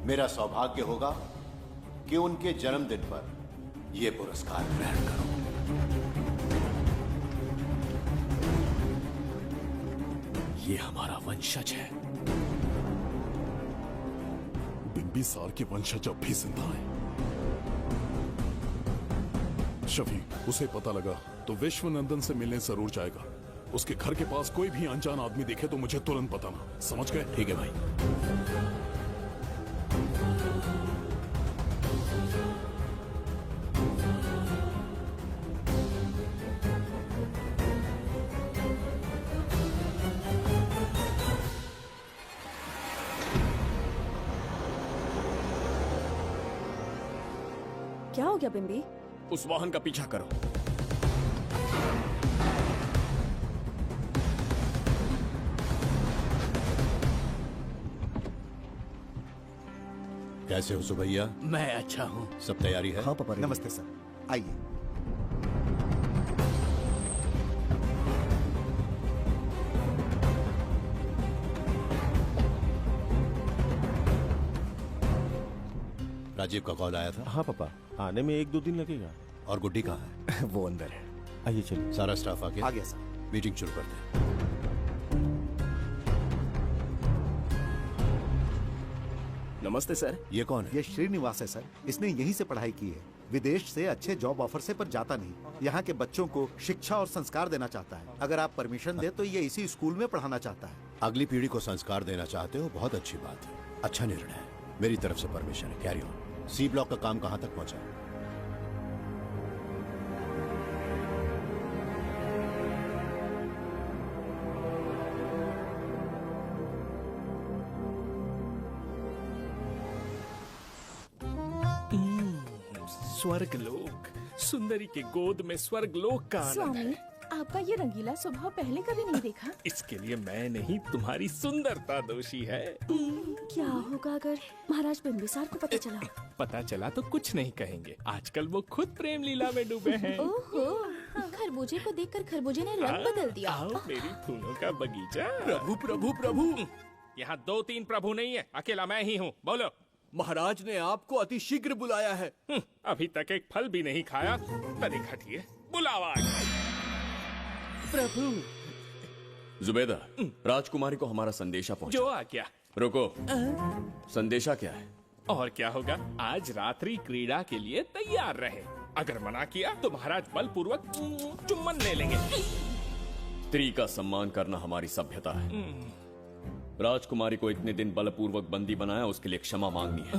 मेरा सौभाग्य होगा कि उनके जन्मदिन पर यह पुरस्कार ग्रहण करूं। ये हमारा वंशज है। बिंबिसार के वंशज अब भी जिंदा हैं। शफी, उसे पता लगा तो विश्वनंदन से मिलने जरूर जाएगा। उसके घर के पास कोई भी अनजान आदमी दिखे तो मुझे तुरंत बताना, समझ गए? ठीक है भाई। क्या हो गया बिंबी? उस वाहन का पीछा करो। कैसे हो सुभैया? मैं अच्छा हूँ। सब तैयारी है? हाँ पापा। नमस्ते सर, आइए। राजीव का कॉल आया था? हाँ पापा, आने में 1-2 दिन लगेगा। और गुड्डी कहाँ है? वो अंदर है। आइए चलिए। सारा स्टाफ आ गया? आ गया सर। मीटिंग शुरू करते हैं। नमस्ते सर। ये कौन है? ये श्रीनिवास है सर। इसने यहीं से पढ़ाई की है। विदेश से अच्छे जॉब ऑफर से पर जाता नहीं। यहाँ के बच्चों को शिक्षा और संस्कार देना चाहता है। अगर आप परमिशन दे तो ये इसी स्कूल में पढ़ाना चाहता है। अगली पीढ़ी को संस्कार देना चाहते हो, बहुत अच्छी बात है। अच्छा निर्णय है। मेरी तरफ से परमिशन है। Carry on. सी ब्लॉक का काम कहाँ तक पहुँचा? स्वर्गलोक, सुंदरी के गोद में स्वर्गलोक का आनंद स्वामी, है। आपका ये रंगीला स्वभाव पहले कभी नहीं देखा। इसके लिए मैं नहीं, तुम्हारी सुंदरता दोषी है। क्या होगा अगर महाराज बिंबिसार को पता चला? पता चला तो कुछ नहीं कहेंगे। आजकल वो खुद प्रेम लीला में डूबे हैं। ओहो, खरबूजे को देखकर खरबूजे ने रंग बदल दिया। आओ मेरी फूलों का बगीचा। प्रभु प्रभु प्रभु। यहाँ 2-3 प्रभु नहीं है, अकेला मैं ही हूँ। बोलो। महाराज ने आपको अति शीघ्र बुलाया है। अभी तक एक फल भी नहीं खाया, तनिक हटिए, बुलावा। प्रभु। जुबेदा, राजकुमारी को हमारा संदेशा पहुंचा। जो आ गया। रुको, संदेशा क्या है? और क्या होगा, आज रात्रि क्रीड़ा के लिए तैयार रहे। अगर मना किया तो महाराज बलपूर्वक चुम्बन ले लेंगे। स्त्री का सम्मान करना हमारी सभ्यता है। राजकुमारी को इतने दिन बलपूर्वक बंदी बनाया, उसके लिए क्षमा मांगनी है।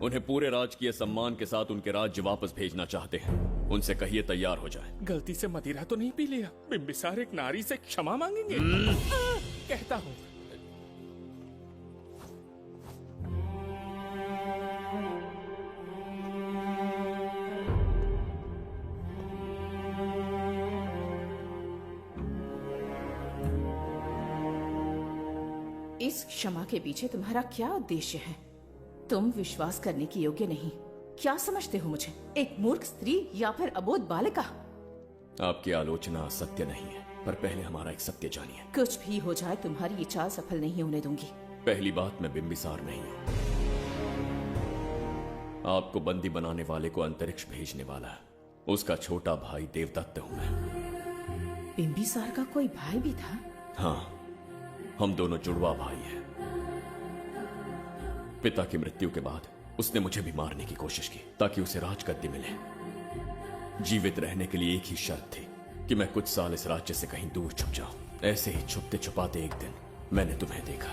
उन्हें पूरे राजकीय सम्मान के साथ उनके राज्य वापस भेजना चाहते हैं। उनसे कहिए तैयार हो जाए। गलती से मदिरा तो नहीं पी लिया? बिंबिसार एक नारी से क्षमा मांगेंगे? कहता हूँ। इस क्षमा के पीछे तुम्हारा क्या उद्देश्य है? तुम विश्वास करने की योग्य नहीं। क्या समझते हो मुझे? एक मूर्ख स्त्री या फिर अबोध बालिका? आपकी आलोचना सत्य नहीं है, पर पहले हमारा एक सत्य जानिए। कुछ भी हो जाए तुम्हारी ये चाल सफल नहीं होने दूंगी। पहली बात, मैं बिंबिसार नहीं हूँ। आपको बंदी बनाने वाले को अंतरिक्ष भेजने वाला उसका छोटा भाई देवदत्त हूँ मैं। बिंबिसार का कोई भाई भी था? हाँ, हम दोनों जुड़वा भाई हैं। पिता की मृत्यु के बाद उसने मुझे भी मारने की कोशिश की ताकि उसे राजगद्दी मिले। जीवित रहने के लिए एक ही शर्त थी कि मैं कुछ साल इस राज्य से कहीं दूर छुप जाऊं। ऐसे ही छुपते छुपाते एक दिन मैंने तुम्हें देखा।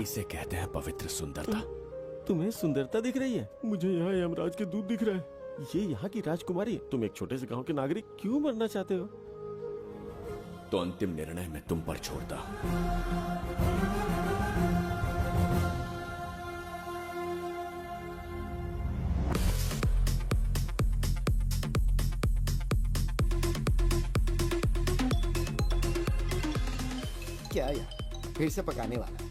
इसे कहते हैं पवित्र सुंदरता। तुम्हें सुंदरता दिख रही है? मुझे यहाँ यमराज के दूध दिख रहा है। ये यहाँ की राजकुमारी है। तुम एक छोटे से गांव के नागरिक क्यों मरना चाहते हो? तो अंतिम निर्णय मैं तुम पर छोड़ता हूँ। क्या यार, फिर से पकाने वाला?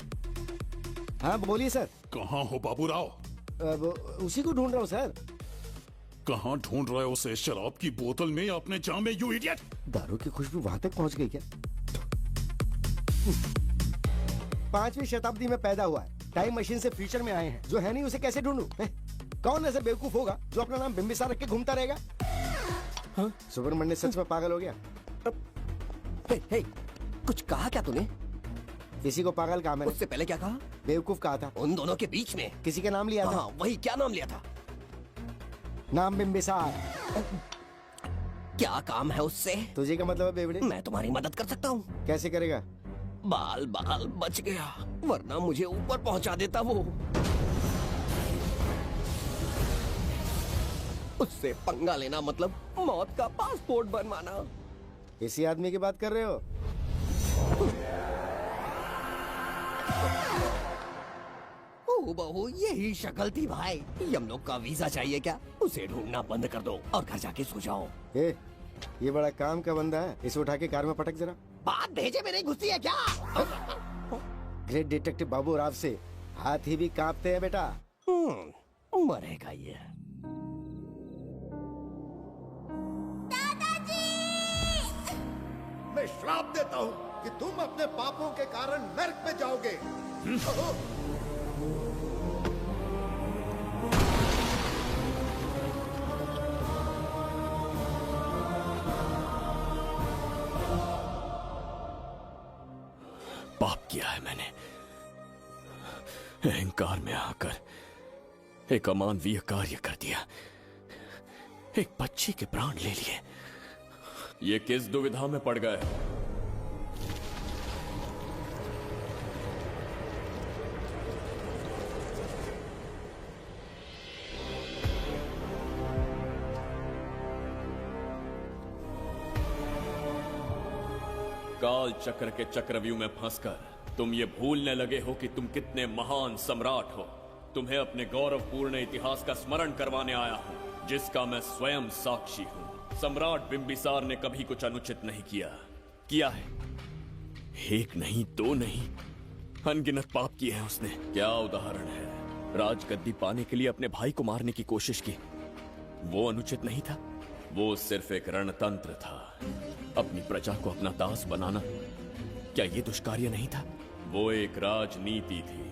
हाँ बोलिए सर। कहाँ हो बाबूराव? अब उसी को ढूंढ रहा हूँ सर। कहाँ ढूंढ रहे हो उसे? शराब की बोतल में या अपने जाम में, यू इडियट? दारू की खुशबू वहां तक पहुंच गई क्या? 5वीं शताब्दी में पैदा हुआ है, टाइम मशीन से फ्यूचर में आए हैं। जो है नहीं उसे कैसे ढूंढूं? कौन ऐसा बेवकूफ होगा जो अपना नाम बिंबिसार रख के घूमता रहेगा? हाँ? सुब्रमण्य सच में पागल हो गया। हे, कुछ कहा क्या तूने? किसी को पागल कहा मैंने। उससे पहले क्या कहा? बेवकूफ कहा था। उन दोनों के बीच में किसी का नाम लिया था। हाँ, वही, क्या नाम लिया था? नाम बिंबिसार। क्या काम है उससे? तुझे क्या मतलब है बेवड़े? मैं तुम्हारी मदद कर सकता हूँ। कैसे करेगा? बाल बाल बच गया, वरना मुझे ऊपर पहुंचा देता वो। उससे पंगा लेना मतलब मौत का पासपोर्ट बनवाना। इसी आदमी की बात कर रहे हो? बहू, यही शक्ल थी भाई। यमलोक का वीजा चाहिए क्या? उसे ढूंढना बंद कर दो और घर जाके सो जाओ। ये बड़ा काम का बंदा है, इसे उठा के कार में पटक जरा। बात भेजे में नहीं घुसती है क्या? ग्रेट डिटेक्टिव बाबू राव से हाथी भी कांपते हैं बेटा। मरेगा ये। मैं श्राप देता हूँ कि तुम अपने पापों के कारण नर्क में जाओगे। पाप किया है मैंने। अहंकार में आकर एक अमानवीय कार्य कर दिया। एक बच्ची के प्राण ले लिए। ये किस दुविधा में पड़ गए? काल चक्र के चक्रव्यूह में फंसकर तुम ये भूलने लगे हो कि तुम कितने महान सम्राट हो। तुम्हें अपने गौरवपूर्ण इतिहास का स्मरण करवाने आया हूं, जिसका मैं स्वयं साक्षी हूं। सम्राट बिंबिसार ने कभी कुछ अनुचित नहीं किया है। एक नहीं, दो नहीं, अनगिनत पाप किए हैं उसने। क्या उदाहरण है? राजगद्दी पाने के लिए अपने भाई को मारने की कोशिश की। वो अनुचित नहीं था, वो सिर्फ एक रणतंत्र था। अपनी प्रजा को अपना दास बनाना, क्या ये दुष्कार्य नहीं था? वो एक राजनीति थी।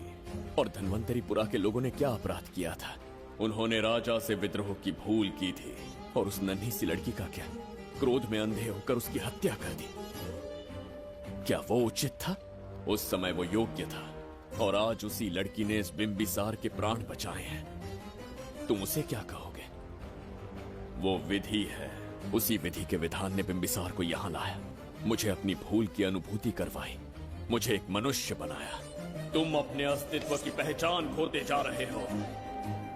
और धन्वंतरीपुरा के लोगों ने क्या अपराध किया था? उन्होंने राजा से विद्रोह की भूल की थी। और उस नन्ही सी लड़की का क्या? क्रोध में अंधे होकर उसकी हत्या कर दी। क्या वो उचित था? उस समय वो योग्य था। और आज उसी लड़की ने इस बिंबिसार के प्राण बचाए हैं। तुम उसे क्या कहोगे? वो विधि है। उसी विधि के विधान ने बिंबिसार को यहां लाया, मुझे अपनी भूल की अनुभूति करवाई, मुझे एक मनुष्य बनाया। तुम अपने अस्तित्व की पहचान खोते जा रहे हो।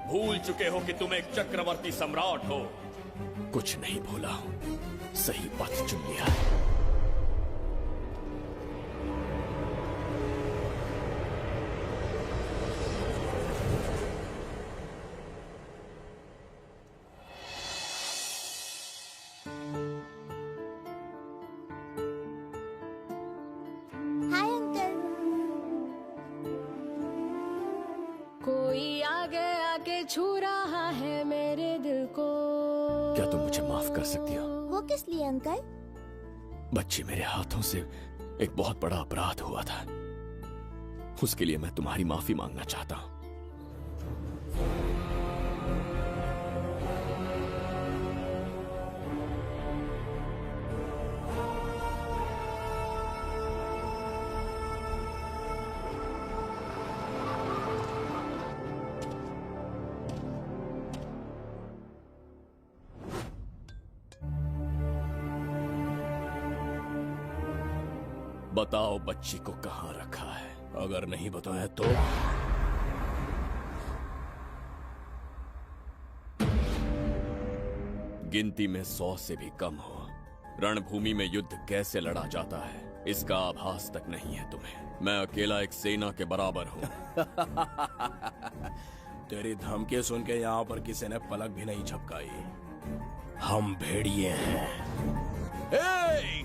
भूल चुके हो कि तुम एक चक्रवर्ती सम्राट हो। कुछ नहीं भूला हूं, सही पथ चुन लिया। Hi uncle. कोई आगे आके छू रहा है मेरे दिल को। क्या तुम मुझे माफ कर सकती हो? वो किस लिए अंकल? बच्ची, मेरे हाथों से एक बहुत बड़ा अपराध हुआ था, उसके लिए मैं तुम्हारी माफी मांगना चाहता हूं। बताओ बच्ची को कहां रखा है? अगर नहीं बताया तो गिनती में 100 से भी कम हो। रणभूमि में युद्ध कैसे लड़ा जाता है इसका आभास तक नहीं है तुम्हें। मैं अकेला एक सेना के बराबर हूं। तेरी धमकी सुन के यहाँ पर किसी ने पलक भी नहीं झपकाई। हम भेड़िए हैं। ए!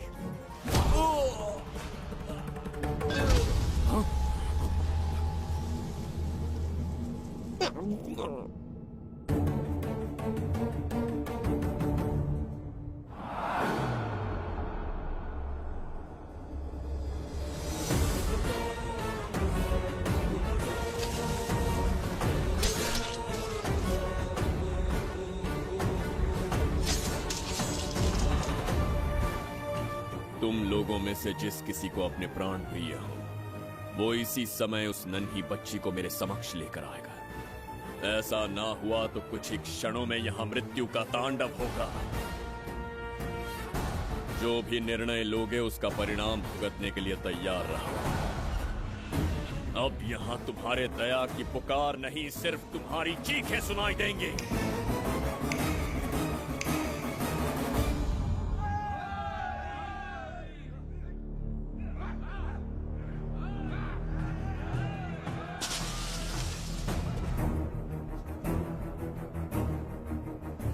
तुम लोगों में से जिस किसी को अपने प्राण प्रिय हो, वो इसी समय उस नन्ही बच्ची को मेरे समक्ष लेकर आएगा। ऐसा ना हुआ तो कुछ ही क्षणों में यहां मृत्यु का तांडव होगा। जो भी निर्णय लोगे उसका परिणाम भुगतने के लिए तैयार रहो। अब यहां तुम्हारे दया की पुकार नहीं, सिर्फ तुम्हारी चीखें सुनाई देंगी।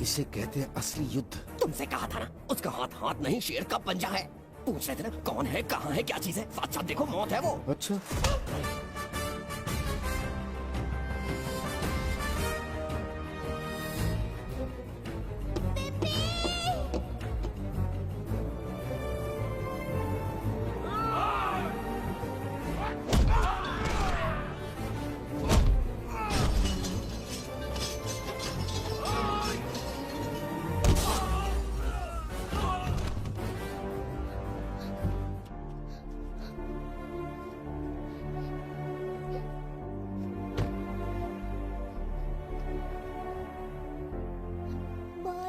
इसे कहते हैं असली युद्ध। तुमसे कहा था ना, उसका हाथ हाथ नहीं शेर का पंजा है। पूछ रहे थे ना कौन है, कहाँ है, क्या चीज है? साथ साथ देखो, मौत है वो। अच्छा।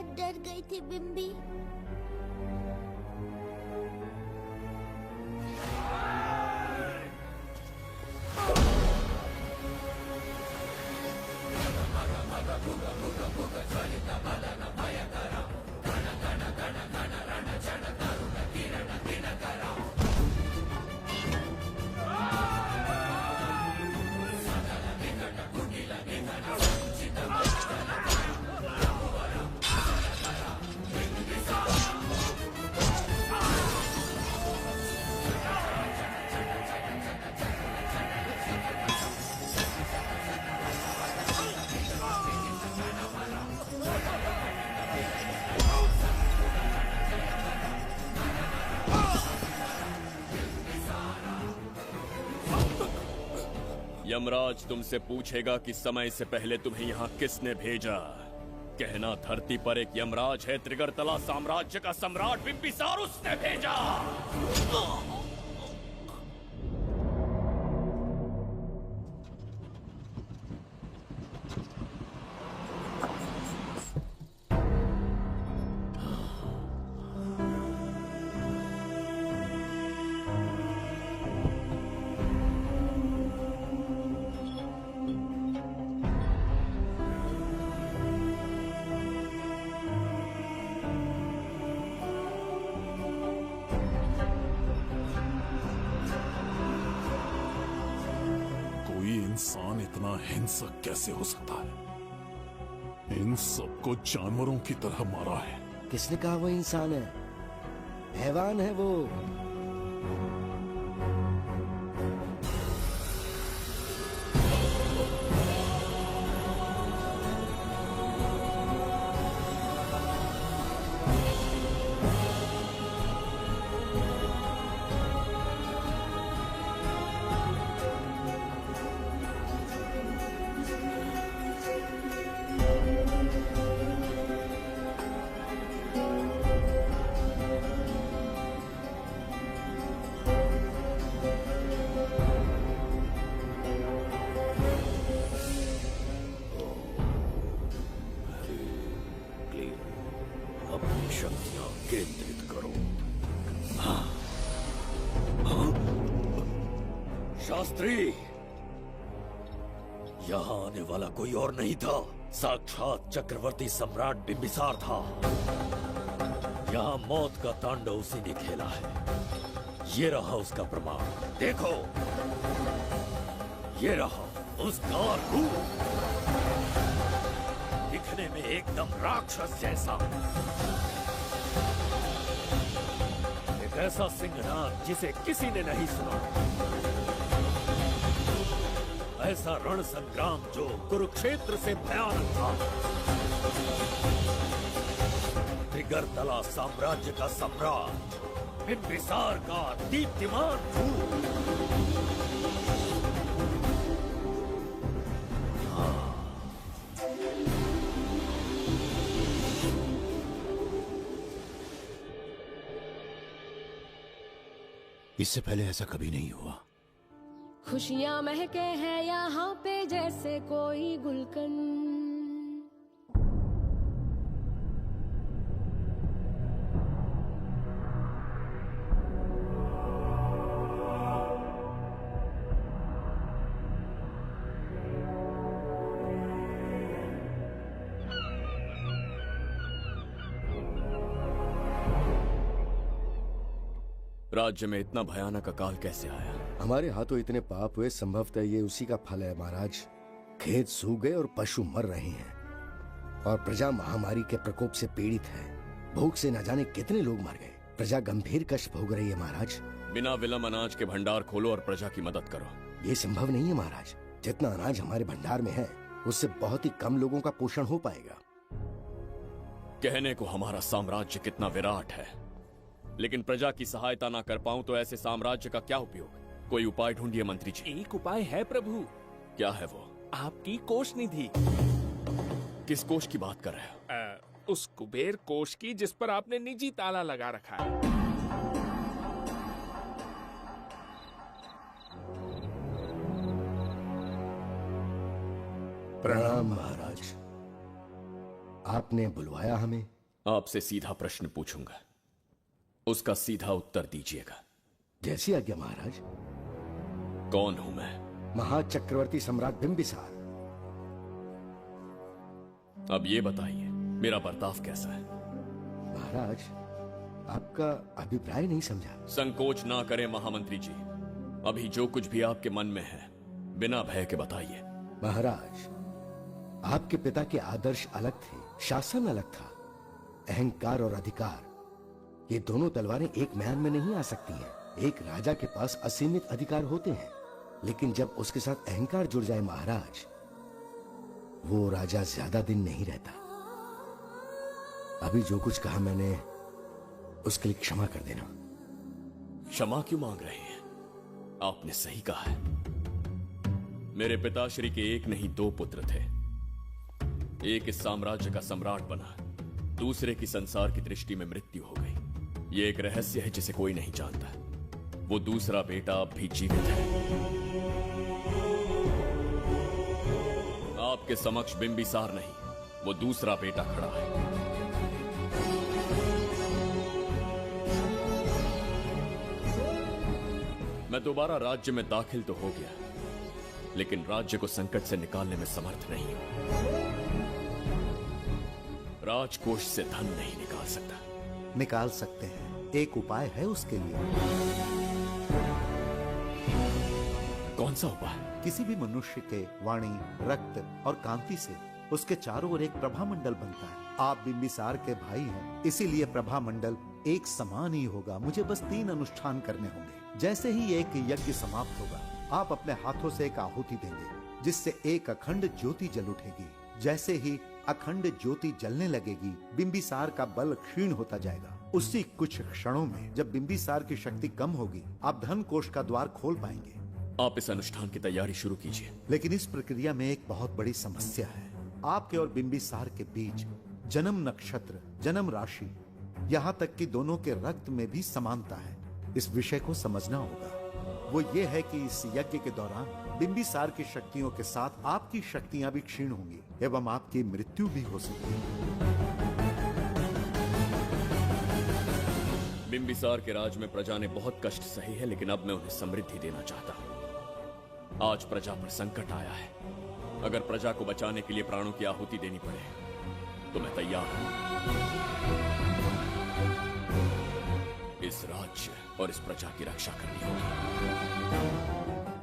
डर गई थी बिम्बी। यमराज तुमसे पूछेगा कि समय से पहले तुम्हें यहाँ किसने भेजा। कहना धरती पर एक यमराज है, त्रिगर्तला साम्राज्य का सम्राट बिम्बिसार उसने भेजा। इंसान इतना हिंसक कैसे हो सकता है? इन सबको जानवरों की तरह मारा है। किसने कहा वो इंसान है? हैवान है वो। अपनी शक्तियां केंद्रित करो। शास्त्री, यहाँ आने वाला कोई और नहीं था, साक्षात चक्रवर्ती सम्राट बिंबिसार था। यहाँ मौत का तांडव उसी ने खेला है। ये रहा उसका प्रमाण, देखो, ये रहा उसका रूप, दिखने में एकदम राक्षस जैसा। एक ऐसा सिंहनाद जिसे किसी ने नहीं सुना, ऐसा रण संग्राम जो कुरुक्षेत्र से भयानक था। त्रिगर्तला साम्राज्य का सम्राट, बिंबिसार का दीप्तिमान रूप। इससे पहले ऐसा कभी नहीं हुआ। खुशियाँ महके हैं यहाँ पे जैसे कोई गुलकंद। राज्य में इतना भयानक अकाल कैसे आया? हमारे हाथों इतने पाप हुए, संभवतः ये उसी का फल है महाराज। खेत सूख गए और पशु मर रहे हैं और प्रजा महामारी के प्रकोप से पीड़ित है। भूख से न जाने कितने लोग मर गए। प्रजा गंभीर कष्ट भोग रही है महाराज। बिना विलंब अनाज के भंडार खोलो और प्रजा की मदद करो। ये संभव नहीं है महाराज। जितना अनाज हमारे भंडार में है उससे बहुत ही कम लोगों का पोषण हो पाएगा। कहने को हमारा साम्राज्य कितना विराट है, लेकिन प्रजा की सहायता ना कर पाऊं तो ऐसे साम्राज्य का क्या उपयोग? कोई उपाय ढूंढिए मंत्री जी। एक उपाय है प्रभु। क्या है वो? आपकी कोष निधि। किस कोष की बात कर रहे हो? उस कुबेर कोष की जिस पर आपने निजी ताला लगा रखा है। प्रणाम महाराज। आपने बुलवाया हमें? आपसे सीधा प्रश्न पूछूंगा, उसका सीधा उत्तर दीजिएगा। जैसी आज्ञा महाराज। कौन हूं मैं? महाचक्रवर्ती सम्राट बिंबिसार। अब ये बताइए, मेरा बर्ताव कैसा है? महाराज, आपका अभिप्राय नहीं समझा। संकोच ना करें महामंत्री जी, अभी जो कुछ भी आपके मन में है बिना भय के बताइए। महाराज, आपके पिता के आदर्श अलग थे, शासन अलग था। अहंकार और अधिकार, ये दोनों तलवारें एक म्यान में नहीं आ सकती हैं। एक राजा के पास असीमित अधिकार होते हैं, लेकिन जब उसके साथ अहंकार जुड़ जाए महाराज, वो राजा ज्यादा दिन नहीं रहता। अभी जो कुछ कहा मैंने, उसके लिए क्षमा कर देना। क्षमा क्यों मांग रहे हैं? आपने सही कहा है। मेरे पिताश्री के एक नहीं दो पुत्र थे। एक इस साम्राज्य का सम्राट बना, दूसरे की संसार की दृष्टि में मृत्यु हो गई। ये एक रहस्य है जिसे कोई नहीं जानता। वो दूसरा बेटा अब भी जीवित है। आपके समक्ष बिंबिसार नहीं, वो दूसरा बेटा खड़ा है। मैं दोबारा राज्य में दाखिल तो हो गया, लेकिन राज्य को संकट से निकालने में समर्थ नहीं हूं। राजकोष से धन नहीं निकाल सकता। निकाल सकते हैं, एक उपाय है उसके लिए। कौन सा उपाय? किसी भी मनुष्य के वाणी, रक्त और कांति से उसके चारों ओर एक प्रभा मंडल बनता है। आप बिंबिसार के भाई हैं, इसीलिए प्रभा मंडल एक समान ही होगा। मुझे बस 3 अनुष्ठान करने होंगे। जैसे ही एक यज्ञ समाप्त होगा, आप अपने हाथों से एक आहुति देंगे, जिससे एक अखंड ज्योति जल उठेगी। जैसे ही अखंड ज्योति जलने लगेगी, बिंबिसार का बल क्षीण होता जाएगा। उसी कुछ क्षणों में जब बिंबिसार की शक्ति कम होगी, आप धन कोष का द्वार खोल पाएंगे। आप इस अनुष्ठान की तैयारी शुरू कीजिए। लेकिन इस प्रक्रिया में एक बहुत बड़ी समस्या है। आपके और बिंबिसार के बीच जन्म नक्षत्र, जन्म राशि, यहाँ तक कि दोनों के रक्त में भी समानता है। इस विषय को समझना होगा। वो ये है कि इस यज्ञ के दौरान बिंबिसार की शक्तियों के साथ आपकी शक्तियां भी क्षीण होंगी एवं आपकी मृत्यु भी हो सकती है। बिंबिसार के राज में प्रजा ने बहुत कष्ट सहे है, लेकिन अब मैं उन्हें समृद्धि देना चाहता हूँ। आज प्रजा पर संकट आया है। अगर प्रजा को बचाने के लिए प्राणों की आहुति देनी पड़े तो मैं तैयार हूं। इस राज्य और इस प्रजा की रक्षा करनी होगी।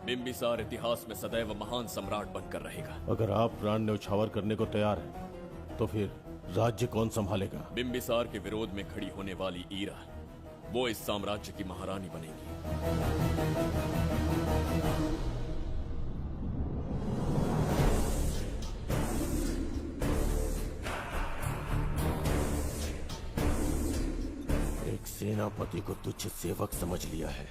बिंबिसार इतिहास में सदैव महान सम्राट बनकर रहेगा। अगर आप प्राण न्यौछावर करने को तैयार हैं, तो फिर राज्य कौन संभालेगा? बिंबिसार के विरोध में खड़ी होने वाली ईरा, वो इस साम्राज्य की महारानी बनेगी। सेनापति को तुच्छ सेवक समझ लिया है।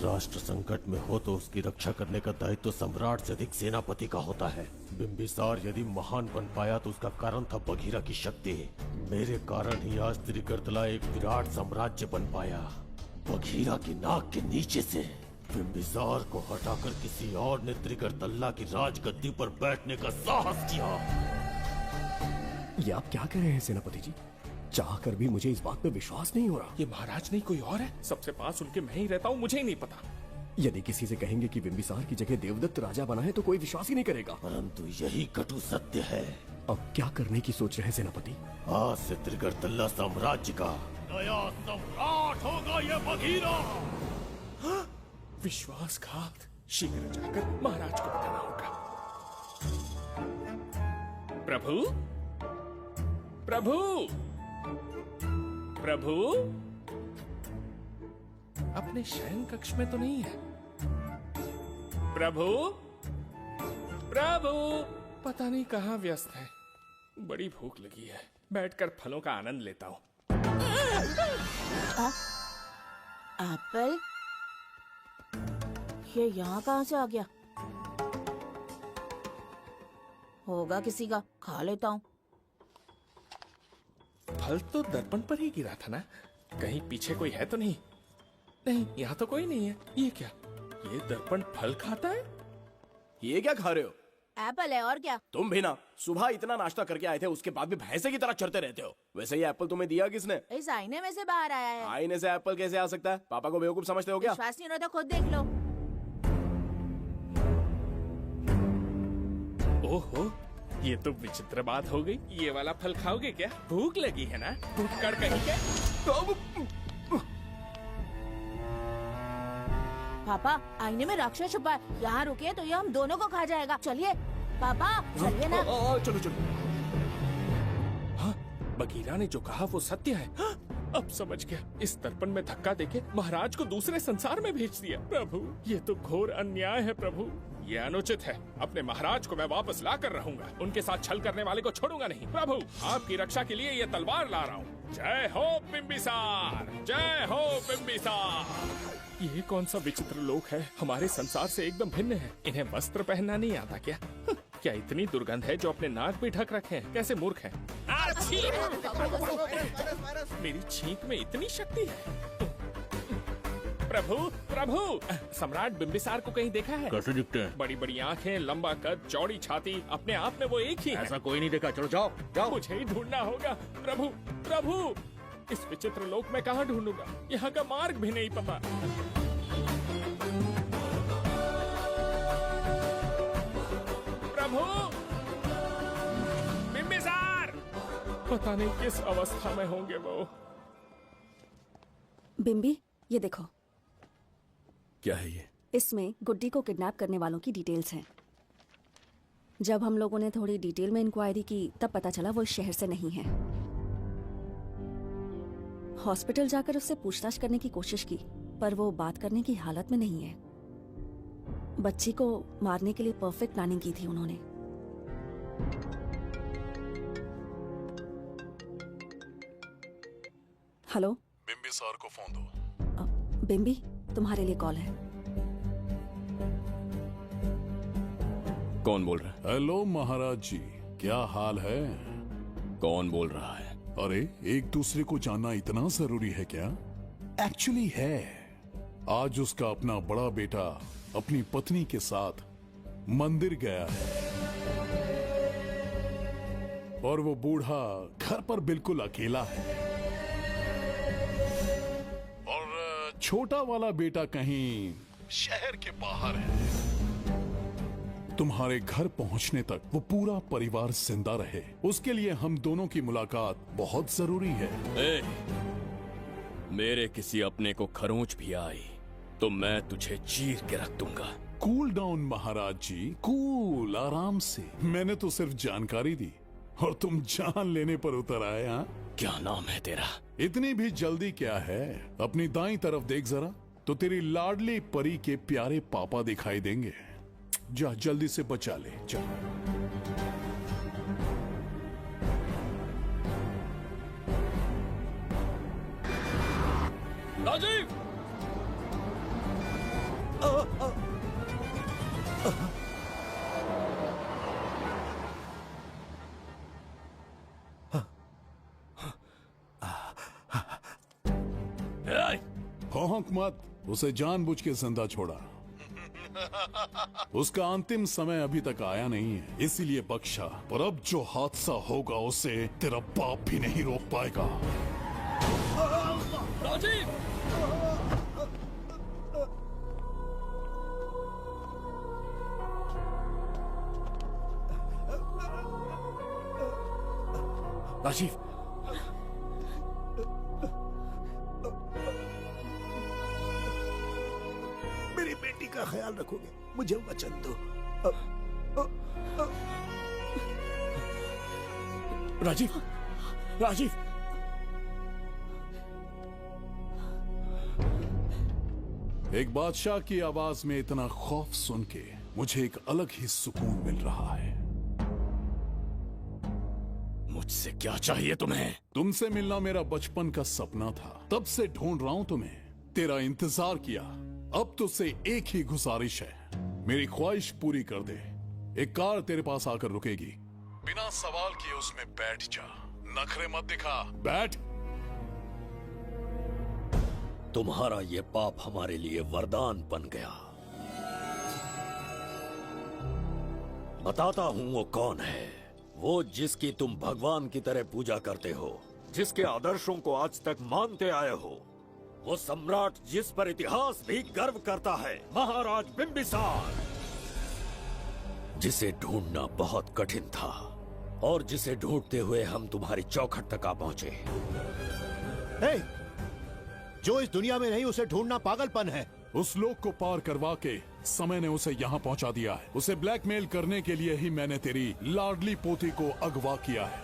राष्ट्र संकट में हो तो उसकी रक्षा करने का दायित्व तो सम्राट से अधिक सेनापति का होता है। बिंबिसार यदि महान बन पाया तो उसका कारण था बघीरा की शक्ति। मेरे कारण ही आज त्रिगर्तला एक विराट साम्राज्य बन पाया। बघीरा की नाक के नीचे से बिंबिसार को हटाकर किसी और ने त्रिगर्तला की राजगद्दी पर बैठने का साहस किया। ये आप क्या कह रहे हैं सेनापति जी? चाह कर भी मुझे इस बात पे विश्वास नहीं हो रहा। ये महाराज नहीं कोई और है। सबसे पास उनके मैं ही रहता हूँ, मुझे ही नहीं पता। यदि किसी से कहेंगे कि बिंबिसार की जगह देवदत्त राजा बना है तो कोई विश्वास ही नहीं करेगा। परंतु यही कटु सत्य है। अब क्या करने की सोच रहे हैं सेनापति? आज से त्रिगर्तला साम्राज्य का नया सम्राट होगा ये बघीरा। विश्वासघात। शीघ्र जाकर महाराज को बताना होगा। प्रभु, प्रभु, प्रभु, अपने शयन कक्ष में तो नहीं है। प्रभु, प्रभु, पता नहीं कहाँ व्यस्त है। बड़ी भूख लगी है, बैठकर फलों का आनंद लेता हूँ। एप्पल? ये यहाँ कहाँ से आ गया? होगा किसी का, खा लेता हूँ। फल तो दर्पण पर ही गिरा था ना? कहीं पीछे कोई है तो नहीं? नहीं, यहाँ तो कोई नहीं है। ये क्या? ये दर्पण फल खाता है? ये क्या खा रहे हो? एप्पल है और क्या? तुम भी ना सुबह इतना नाश्ता करके आए थे, उसके बाद भी भैंसे की तरह चढ़ते रहते हो। वैसे ये एप्पल तुम्हें दिया किसने? इस आईने में से बाहर आया है। आईने से एप्पल कैसे आ सकता है? पापा को बेवकूफ समझते हो क्या? विश्वास नहीं हो रहा तो खुद देख लो। ओहो, ये तो विचित्र बात हो गई। ये वाला फल खाओगे क्या? भूख लगी है ना? भूख कर कहीं क्या? पापा, आईने में राक्षस छुपा है। यहाँ रुके तो ये हम दोनों को खा जाएगा। चलिए पापा, चलिए ना। चलो चलो। हाँ, बघीरा ने जो कहा वो सत्य है। हाँ, अब समझ गया। इस दर्पण में धक्का देके महाराज को दूसरे संसार में भेज दिया। प्रभु, ये तो घोर अन्याय है प्रभु। ये अनुचित है। अपने महाराज को मैं वापस ला कर रहूंगा। उनके साथ छल करने वाले को छोड़ूंगा नहीं। प्रभु, आपकी रक्षा के लिए ये तलवार ला रहा हूँ। जय हो बिंबिसार, जय हो बिंबिसार। ये कौन सा विचित्र लोक है? हमारे संसार से एकदम भिन्न है। इन्हें वस्त्र पहनना नहीं आता क्या? क्या इतनी दुर्गंध है जो अपने नाक भी ढक रखे हैं? कैसे मूर्ख हैं? मेरी छींक में इतनी शक्ति है। प्रभु, प्रभु, सम्राट बिंबिसार को कहीं देखा है? कैसे दिखते हैं? बड़ी बड़ी आंखें, लंबा कद, चौड़ी छाती, अपने आप में वो एक ही है। ऐसा कोई नहीं देखा। चलो जाओ जाओ। मुझे ही ढूंढना होगा। प्रभु, प्रभु, इस विचित्र लोक में कहाँ ढूंढूंगा? यहाँ का मार्ग भी नहीं पता। प्रभु, बिंबिसार, पता नहीं किस अवस्था में होंगे वो। बिंबी, ये देखो। क्या है ये? इसमें गुड्डी को किडनैप करने वालों की डिटेल्स हैं। जब हम लोगों ने थोड़ी डिटेल में इंक्वायरी की तब पता चला वो इस शहर से नहीं है। हॉस्पिटल जाकर उससे पूछताछ करने की कोशिश की पर वो बात करने की हालत में नहीं है। बच्ची को मारने के लिए परफेक्ट प्लानिंग की थी उन्होंने। हेलो, बिम्बी सर को फोन दो। बिम्बी, तुम्हारे लिए कॉल है। कौन बोल रहा है? हेलो महाराज जी, क्या हाल है? कौन बोल रहा है? अरे, एक दूसरे को जानना इतना जरूरी है क्या? एक्चुअली है। आज उसका अपना बड़ा बेटा अपनी पत्नी के साथ मंदिर गया है और वो बूढ़ा घर पर बिल्कुल अकेला है और छोटा वाला बेटा कहीं शहर के बाहर है। तुम्हारे घर पहुंचने तक वो पूरा परिवार जिंदा रहे, उसके लिए हम दोनों की मुलाकात बहुत जरूरी है। मेरे किसी अपने को खरोंच भी आई तो मैं तुझे चीर के रख दूंगा। कूल डाउन महाराज जी, कूल, आराम से। मैंने तो सिर्फ जानकारी दी और तुम जान लेने पर उतर आए। हाँ, क्या नाम है तेरा? इतनी भी जल्दी क्या है? अपनी दाईं तरफ देख जरा तो तेरी लाडली परी के प्यारे पापा दिखाई देंगे। जा, जल्दी से बचा ले, जा। राजीव! भौंक मत, उसे जानबूझ के जिंदा छोड़ा। उसका अंतिम समय अभी तक आया नहीं है, इसीलिए बख्शा। पर अब जो हादसा होगा उसे तेरा बाप भी नहीं रोक पाएगा। राजीव! राजीव, मेरी बेटी का ख्याल रखोगे? मुझे वचन दो। राजीव, राजीव, एक बादशाह की आवाज में इतना खौफ सुन के मुझे एक अलग ही सुकून मिल रहा है। मुझसे क्या चाहिए तुम्हें? तुमसे मिलना मेरा बचपन का सपना था, तब से ढूंढ रहा हूं तुम्हें, तेरा इंतजार किया। अब तुझसे एक ही गुजारिश है, मेरी ख्वाहिश पूरी कर दे। एक कार तेरे पास आकर रुकेगी, बिना सवाल किए उसमें बैठ जा, नखरे मत दिखा, बैठ। तुम्हारा ये पाप हमारे लिए वरदान बन गया। बताता हूं वो कौन है, वो जिसकी तुम भगवान की तरह पूजा करते हो, जिसके आदर्शों को आज तक मानते आए हो, वो सम्राट जिस पर इतिहास भी गर्व करता है, महाराज बिंबिसार, जिसे ढूंढना बहुत कठिन था और जिसे ढूंढते हुए हम तुम्हारी चौखट तक आ पहुंचे। जो इस दुनिया में नहीं उसे ढूंढना पागलपन है। उस लोक को पार करवा के समय ने उसे यहाँ पहुँचा दिया है। उसे ब्लैकमेल करने के लिए ही मैंने तेरी लाडली पोती को अगवा किया है।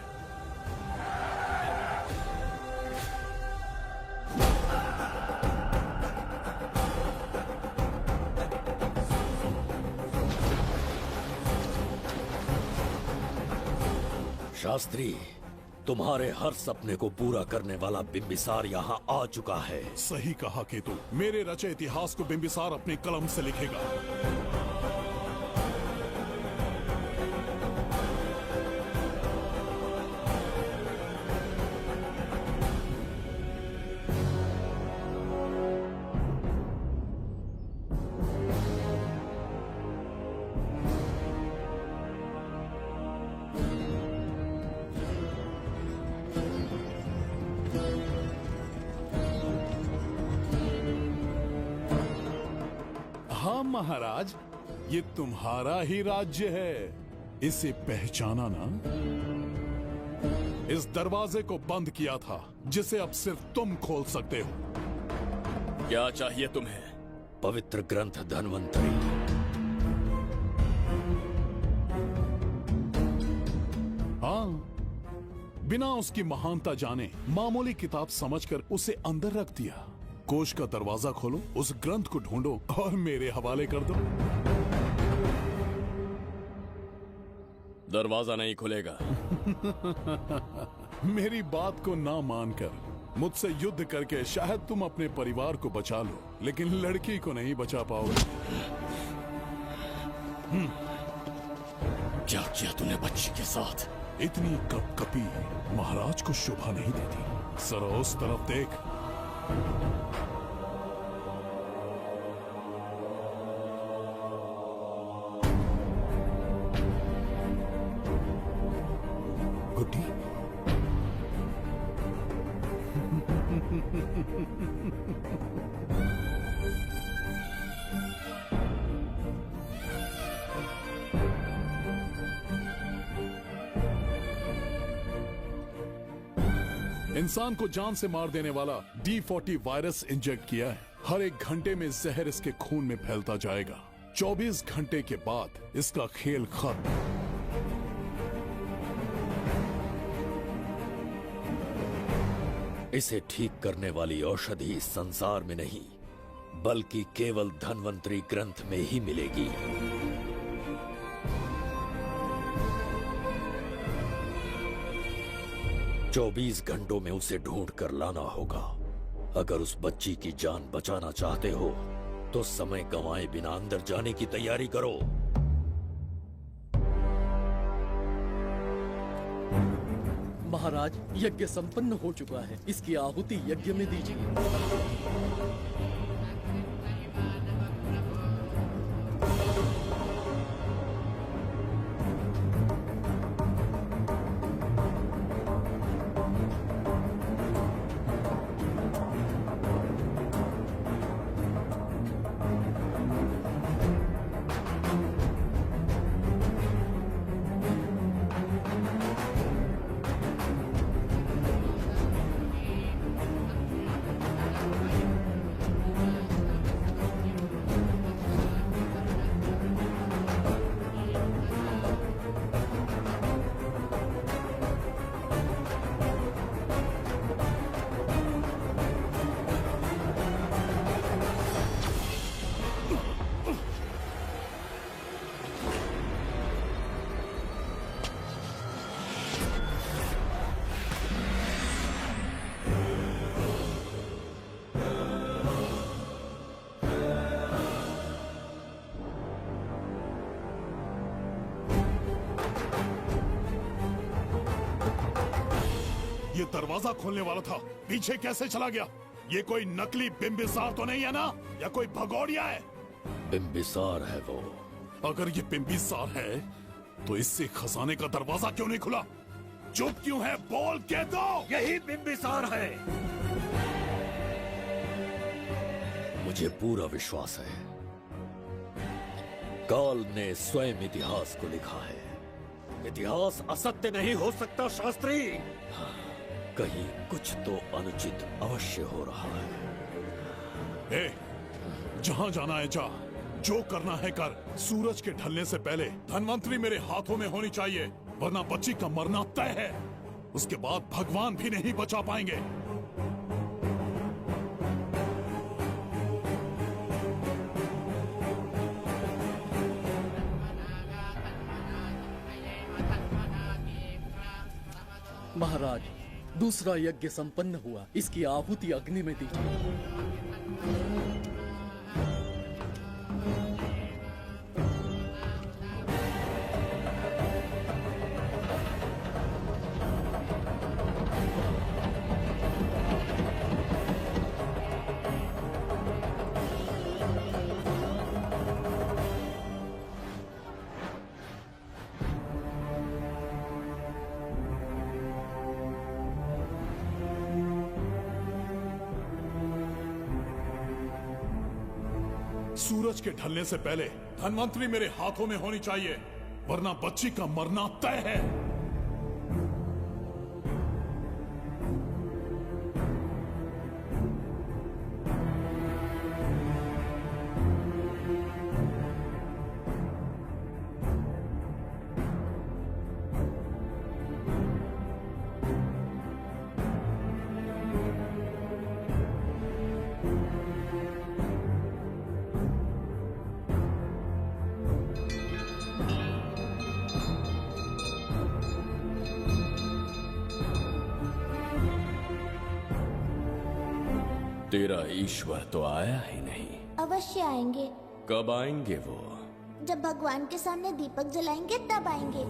शास्त्री, तुम्हारे हर सपने को पूरा करने वाला बिंबिसार यहाँ आ चुका है। सही कहा केतु, मेरे रचे इतिहास को बिंबिसार अपनी कलम से लिखेगा। हाँ महाराज, ये तुम्हारा ही राज्य है, इसे पहचाना ना? इस दरवाजे को बंद किया था जिसे अब सिर्फ तुम खोल सकते हो। क्या चाहिए तुम्हें? पवित्र ग्रंथ धन्वंतरी। हाँ, बिना उसकी महानता जाने मामूली किताब समझकर उसे अंदर रख दिया। कोष का दरवाजा खोलो, उस ग्रंथ को ढूंढो और मेरे हवाले कर दो। दरवाजा नहीं खुलेगा। मेरी बात को ना मानकर मुझसे युद्ध करके शायद तुम अपने परिवार को बचा लो, लेकिन लड़की को नहीं बचा पाओगे। क्या किया तूने बच्ची के साथ? इतनी कपकपी महाराज को शोभा नहीं देती। जरा उस तरफ देख। गुड्डी, इंसान को जान से मार देने वाला D40 वायरस इंजेक्ट किया है। हर 1 घंटे में जहर इसके खून में फैलता जाएगा। 24 घंटे के बाद इसका खेल खत्म। इसे ठीक करने वाली औषधि इस संसार में नहीं, बल्कि केवल धन्वंतरी ग्रंथ में ही मिलेगी। चौबीस घंटों में उसे ढूंढ कर लाना होगा। अगर उस बच्ची की जान बचाना चाहते हो तो समय गंवाए बिना अंदर जाने की तैयारी करो। महाराज, यज्ञ संपन्न हो चुका है। इसकी आहुति यज्ञ में दीजिए। ये दरवाजा खोलने वाला था, पीछे कैसे चला गया? ये कोई नकली बिंबिसार तो नहीं है ना, या कोई भगोड़िया है? बिंबिसार है वो। अगर ये बिंबिसार है तो इससे खजाने का दरवाजा क्यों नहीं खुला? चुप क्यों है? बोल के दो। यही बिंबिसार है। मुझे पूरा विश्वास है, काल ने स्वयं इतिहास को लिखा है। इतिहास असत्य नहीं हो सकता शास्त्री। कहीं कुछ तो अनुचित अवश्य हो रहा है। ए, जहां जाना है जा, जो करना है कर। सूरज के ढलने से पहले धन्वंतरी मेरे हाथों में होनी चाहिए, वरना बच्ची का मरना तय है। उसके बाद भगवान भी नहीं बचा पाएंगे। महाराज, दूसरा यज्ञ संपन्न हुआ। इसकी आहुति अग्नि में दीजिए। सूरज के ढलने से पहले धन्वंतरी मेरे हाथों में होनी चाहिए, वरना बच्ची का मरना तय है। तेरा ईश्वर तो आया ही नहीं। अवश्य आएंगे। कब आएंगे वो? जब भगवान के सामने दीपक जलाएंगे तब आएंगे।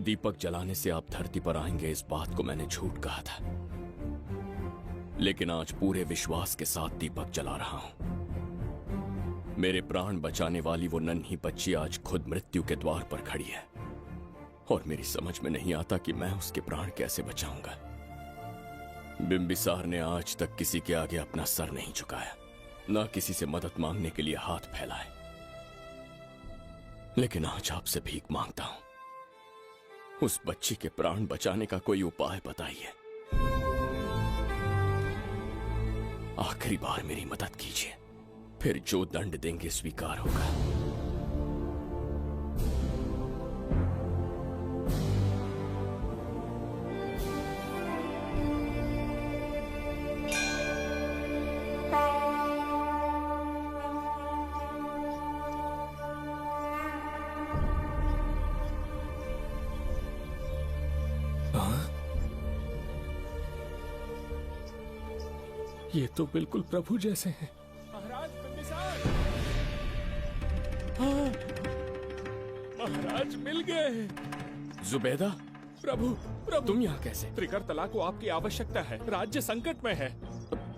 दीपक जलाने से आप धरती पर आएंगे, इस बात को मैंने झूठ कहा था, लेकिन आज पूरे विश्वास के साथ दीपक जला रहा हूं। मेरे प्राण बचाने वाली वो नन्ही बच्ची आज खुद मृत्यु के द्वार पर खड़ी है और मेरी समझ में नहीं आता कि मैं उसके प्राण कैसे बचाऊंगा। बिंबिसार ने आज तक किसी के आगे अपना सर नहीं झुकाया, ना किसी से मदद मांगने के लिए हाथ फैलाए, लेकिन आज आपसे भीख मांगता हूं। उस बच्ची के प्राण बचाने का कोई उपाय बताइए। आखिरी बार मेरी मदद कीजिए, फिर जो दंड देंगे स्वीकार होगा। ये तो बिल्कुल प्रभु जैसे हैं। महाराज बिंबिसार! हाँ, महाराज मिल गए। जुबैदा, प्रभु प्रभु तुम यहाँ कैसे? त्रिकर तला को आपकी आवश्यकता है, राज्य संकट में है।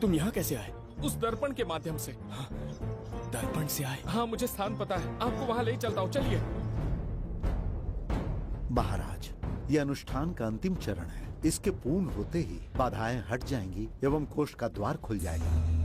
तुम यहाँ कैसे आए? उस दर्पण के माध्यम से। हाँ, दर्पण से आए? हाँ, मुझे स्थान पता है, आपको वहाँ ले चलता हूँ, चलिए। महाराज, ये अनुष्ठान का अंतिम चरण है। इसके पूर्ण होते ही बाधाएं हट जाएंगी एवं कोष का द्वार खुल जाएगा।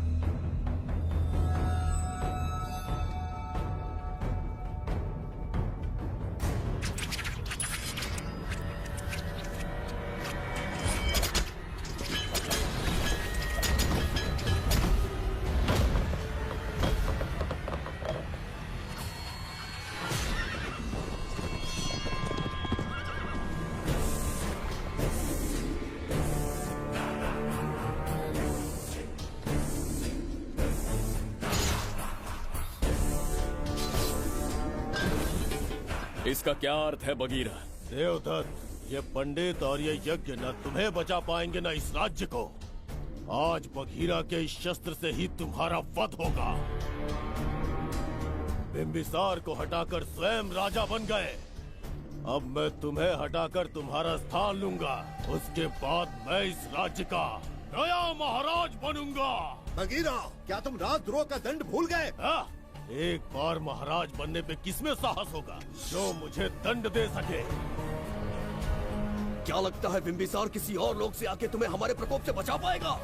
इसका क्या अर्थ है बगीरा? देवदत्त, ये पंडित और ये यज्ञ न तुम्हें बचा पाएंगे न इस राज्य को। आज बगीरा के इस शस्त्र से ही तुम्हारा वध होगा। बिंबिसार को हटाकर स्वयं राजा बन गए, अब मैं तुम्हें हटाकर तुम्हारा स्थान लूंगा। उसके बाद मैं इस राज्य का नया महाराज बनूंगा। बगीरा, क्या तुम राजद्रोह का दंड भूल गए? एक बार महाराज बनने पे किसमें साहस होगा जो मुझे दंड दे सके? क्या लगता है बिंबिसार किसी और लोग से आके तुम्हें हमारे प्रकोप से बचा पाएगा?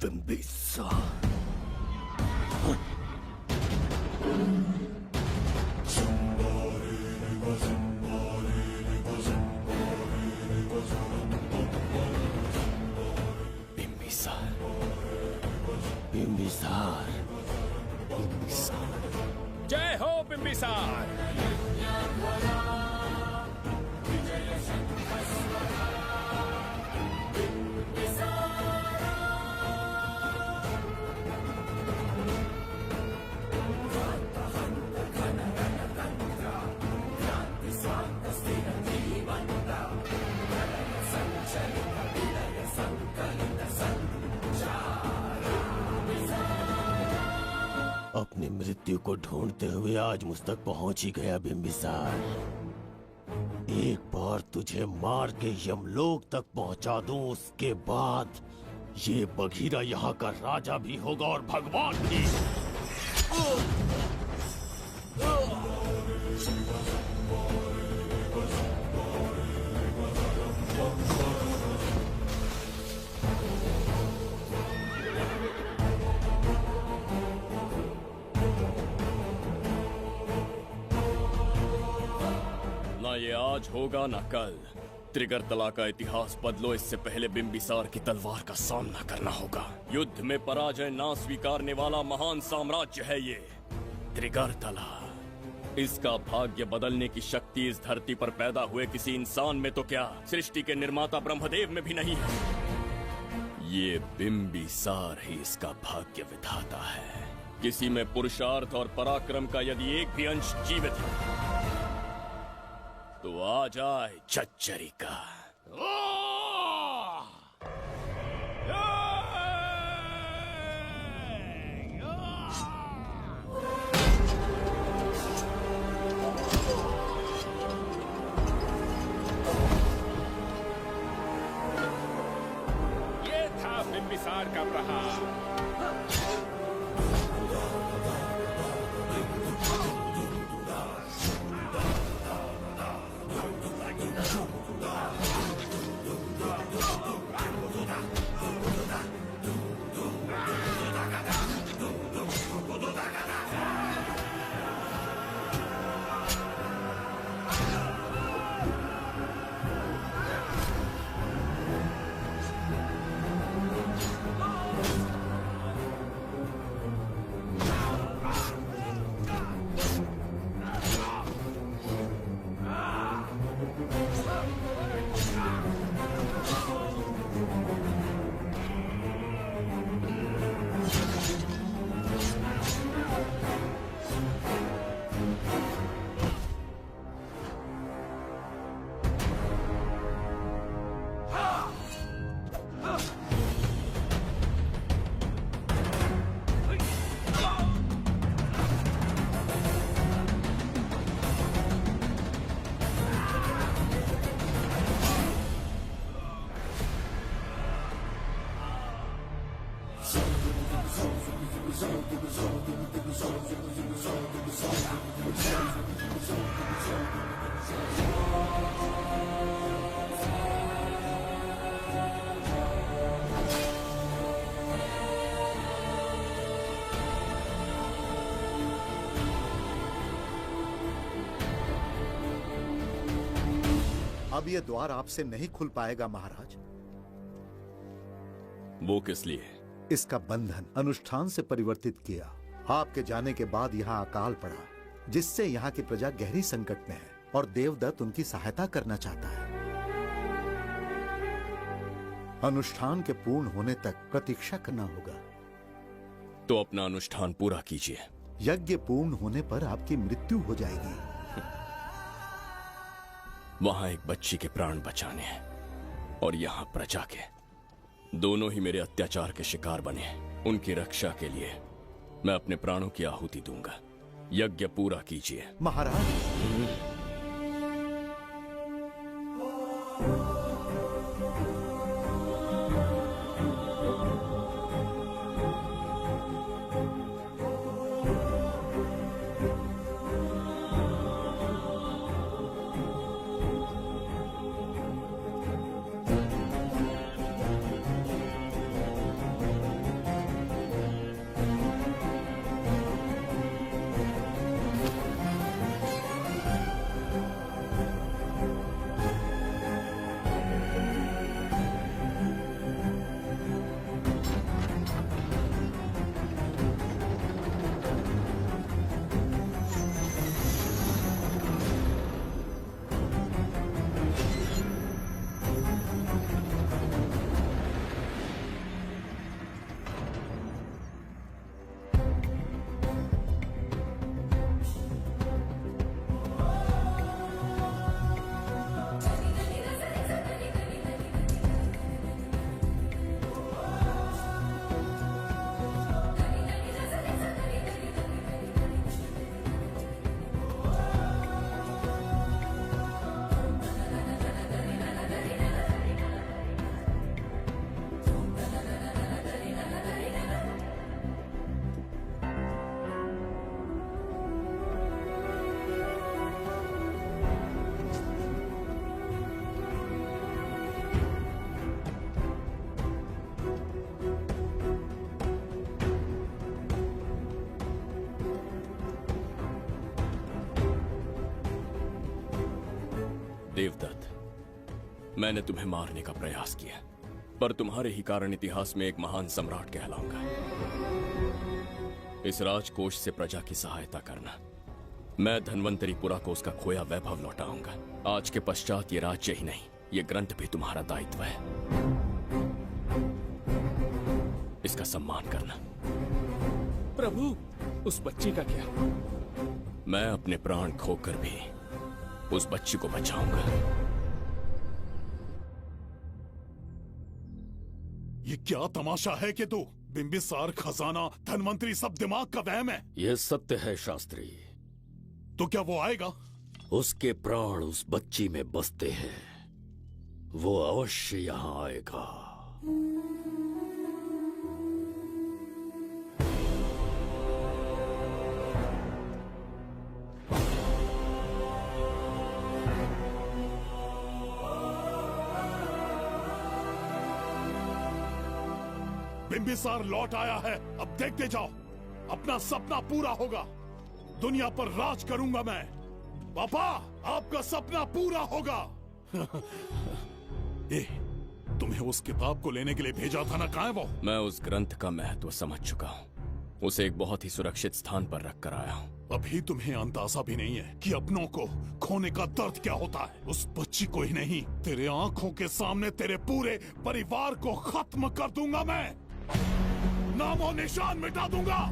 बिंबिसार बिंबिसार, जय हो बिंबिसार। अपनी मृत्यु को ढूंढते हुए आज मुझ तक पहुंच ही गया बिंबिसार। एक बार तुझे मार के यमलोक तक पहुंचा दूं, उसके बाद ये बघीरा यहाँ का राजा भी होगा और भगवान भी। ना ये आज होगा ना कल। त्रिगर्तला का इतिहास बदलो, इससे पहले बिंबिसार की तलवार का सामना करना होगा। युद्ध में पराजय ना स्वीकारने वाला महान साम्राज्य है ये त्रिगर्तला। इसका भाग्य बदलने की शक्ति इस धरती पर पैदा हुए किसी इंसान में तो क्या, सृष्टि के निर्माता ब्रह्मदेव में भी नहीं है। ये बिंबिसार ही इसका भाग्य विधाता है। किसी में पुरुषार्थ और पराक्रम का यदि एक भी अंश जीवित है तो आ जाए झज्जरी का। ये था बिंबिसार का प्रहार। अब ये द्वार आपसे नहीं खुल पाएगा महाराज। वो किस लिए? इसका बंधन अनुष्ठान से परिवर्तित किया। आपके जाने के बाद यहाँ अकाल पड़ा, जिससे यहाँ की प्रजा गहरी संकट में है और देवदत्त उनकी सहायता करना चाहता है। अनुष्ठान के पूर्ण होने तक प्रतीक्षा करना होगा। तो अपना अनुष्ठान पूरा कीजिए। यज्ञ पूर्ण होने पर आपकी मृत्यु हो जाएगी। वहां एक बच्ची के प्राण बचाने हैं और यहाँ प्रजा के, दोनों ही मेरे अत्याचार के शिकार बने हैं। उनकी रक्षा के लिए मैं अपने प्राणों की आहुति दूंगा। यज्ञ पूरा कीजिए महाराज। देवदत्त, मैंने तुम्हें मारने का प्रयास किया, पर तुम्हारे ही कारण इतिहास में एक महान सम्राट कहलाऊंगा। इस राजकोष से प्रजा की सहायता करना मैं धन्वंतरीपुरा को उसका खोया वैभव लौटाऊंगा। आज के पश्चात ये राज्य ही नहीं, ये ग्रंथ भी तुम्हारा दायित्व है। इसका सम्मान करना। प्रभु, उस बच्ची का क्या? मैं अपने प्राण खोकर भी उस बच्ची को बचाऊंगा। ये क्या तमाशा है कि तू बिंबिसार, खजाना, धनवंतरी सब दिमाग का वहम है। यह सत्य है शास्त्री। तो क्या वो आएगा? उसके प्राण उस बच्ची में बसते हैं, वो अवश्य यहाँ आएगा। बिंबिसार लौट आया है, अब देखते जाओ, अपना सपना पूरा होगा। दुनिया पर राज करूंगा मैं। पापा, आपका सपना पूरा होगा। ए, तुम्हें उस किताब को लेने के लिए भेजा था ना, कहाँ है वो? मैं उस ग्रंथ का महत्व समझ चुका हूँ। उसे एक बहुत ही सुरक्षित स्थान पर रख कर आया हूँ। अभी तुम्हें अंदाजा भी नहीं है कि अपनों को खोने का दर्द क्या होता है। उस बच्ची को ही नहीं, तेरे आंखों के सामने तेरे पूरे परिवार को खत्म कर दूंगा मैं। नामो निशान मिटा दूंगा।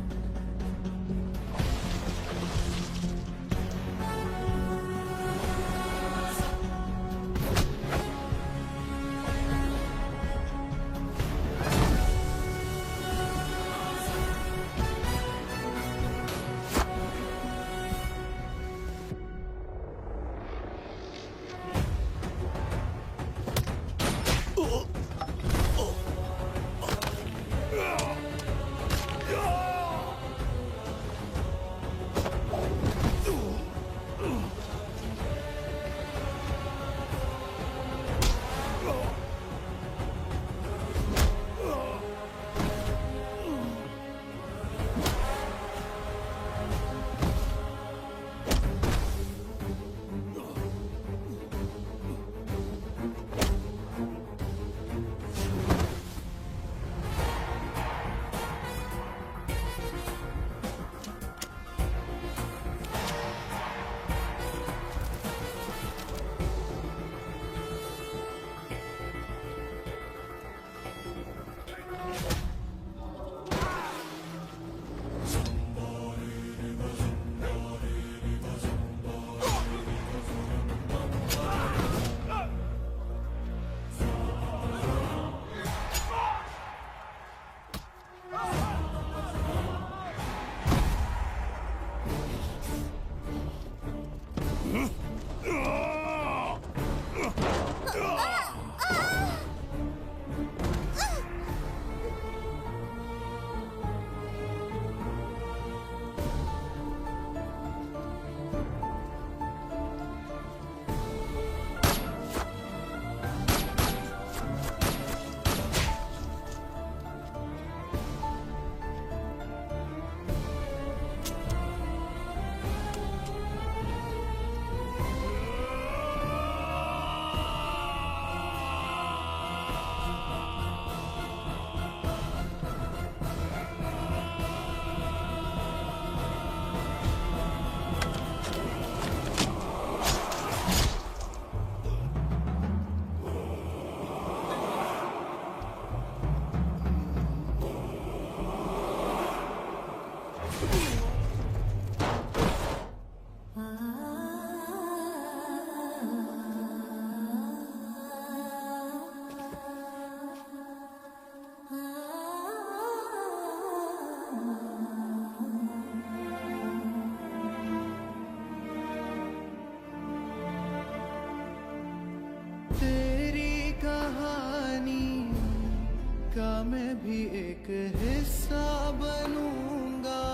मैं भी एक हिस्सा बनूंगा।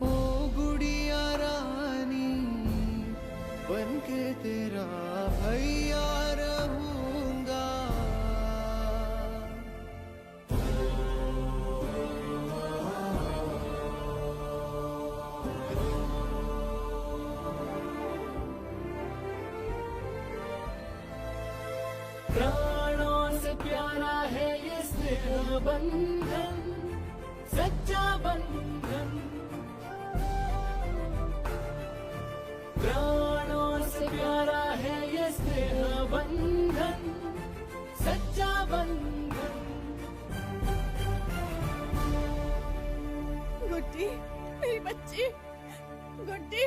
ओ गुड़िया रानी बनके तेरा भैया रहूंगा। प्राणों से प्यारा है ये स्नेह बंधन, सच्चा बंधन। गुड्डी, मेरी बच्ची, गुड्डी।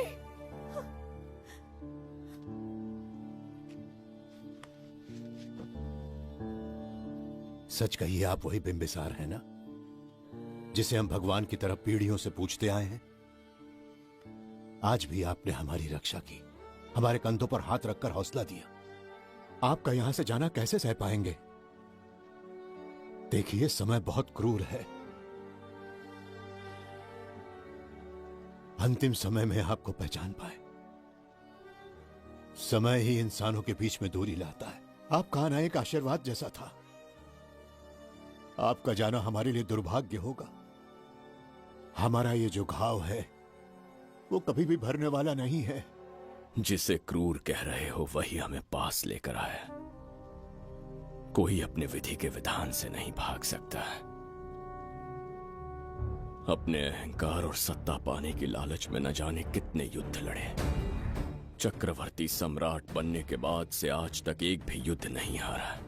सच कहिए, आप वही बिंबिसार हैं ना, जिसे हम भगवान की तरफ पीढ़ियों से पूछते आए हैं? आज भी आपने हमारी रक्षा की, हमारे कंधों पर हाथ रखकर हौसला दिया। आपका यहां से जाना कैसे सह पाएंगे? देखिए, समय बहुत क्रूर है। अंतिम समय में आपको पहचान पाए। समय ही इंसानों के बीच में दूरी लाता है। आपका आना एक आशीर्वाद जैसा था। आपका जाना हमारे लिए दुर्भाग्य होगा। हमारा ये जो घाव है वो कभी भी भरने वाला नहीं है। जिसे क्रूर कह रहे हो वही हमें पास लेकर आया। कोई अपने विधि के विधान से नहीं भाग सकता। अपने अहंकार और सत्ता पाने की लालच में न जाने कितने युद्ध लड़े। चक्रवर्ती सम्राट बनने के बाद से आज तक एक भी युद्ध नहीं हारा।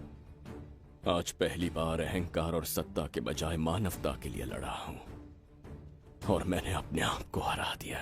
आज पहली बार अहंकार और सत्ता के बजाय मानवता के लिए लड़ा हूं, और मैंने अपने आप को हरा दिया।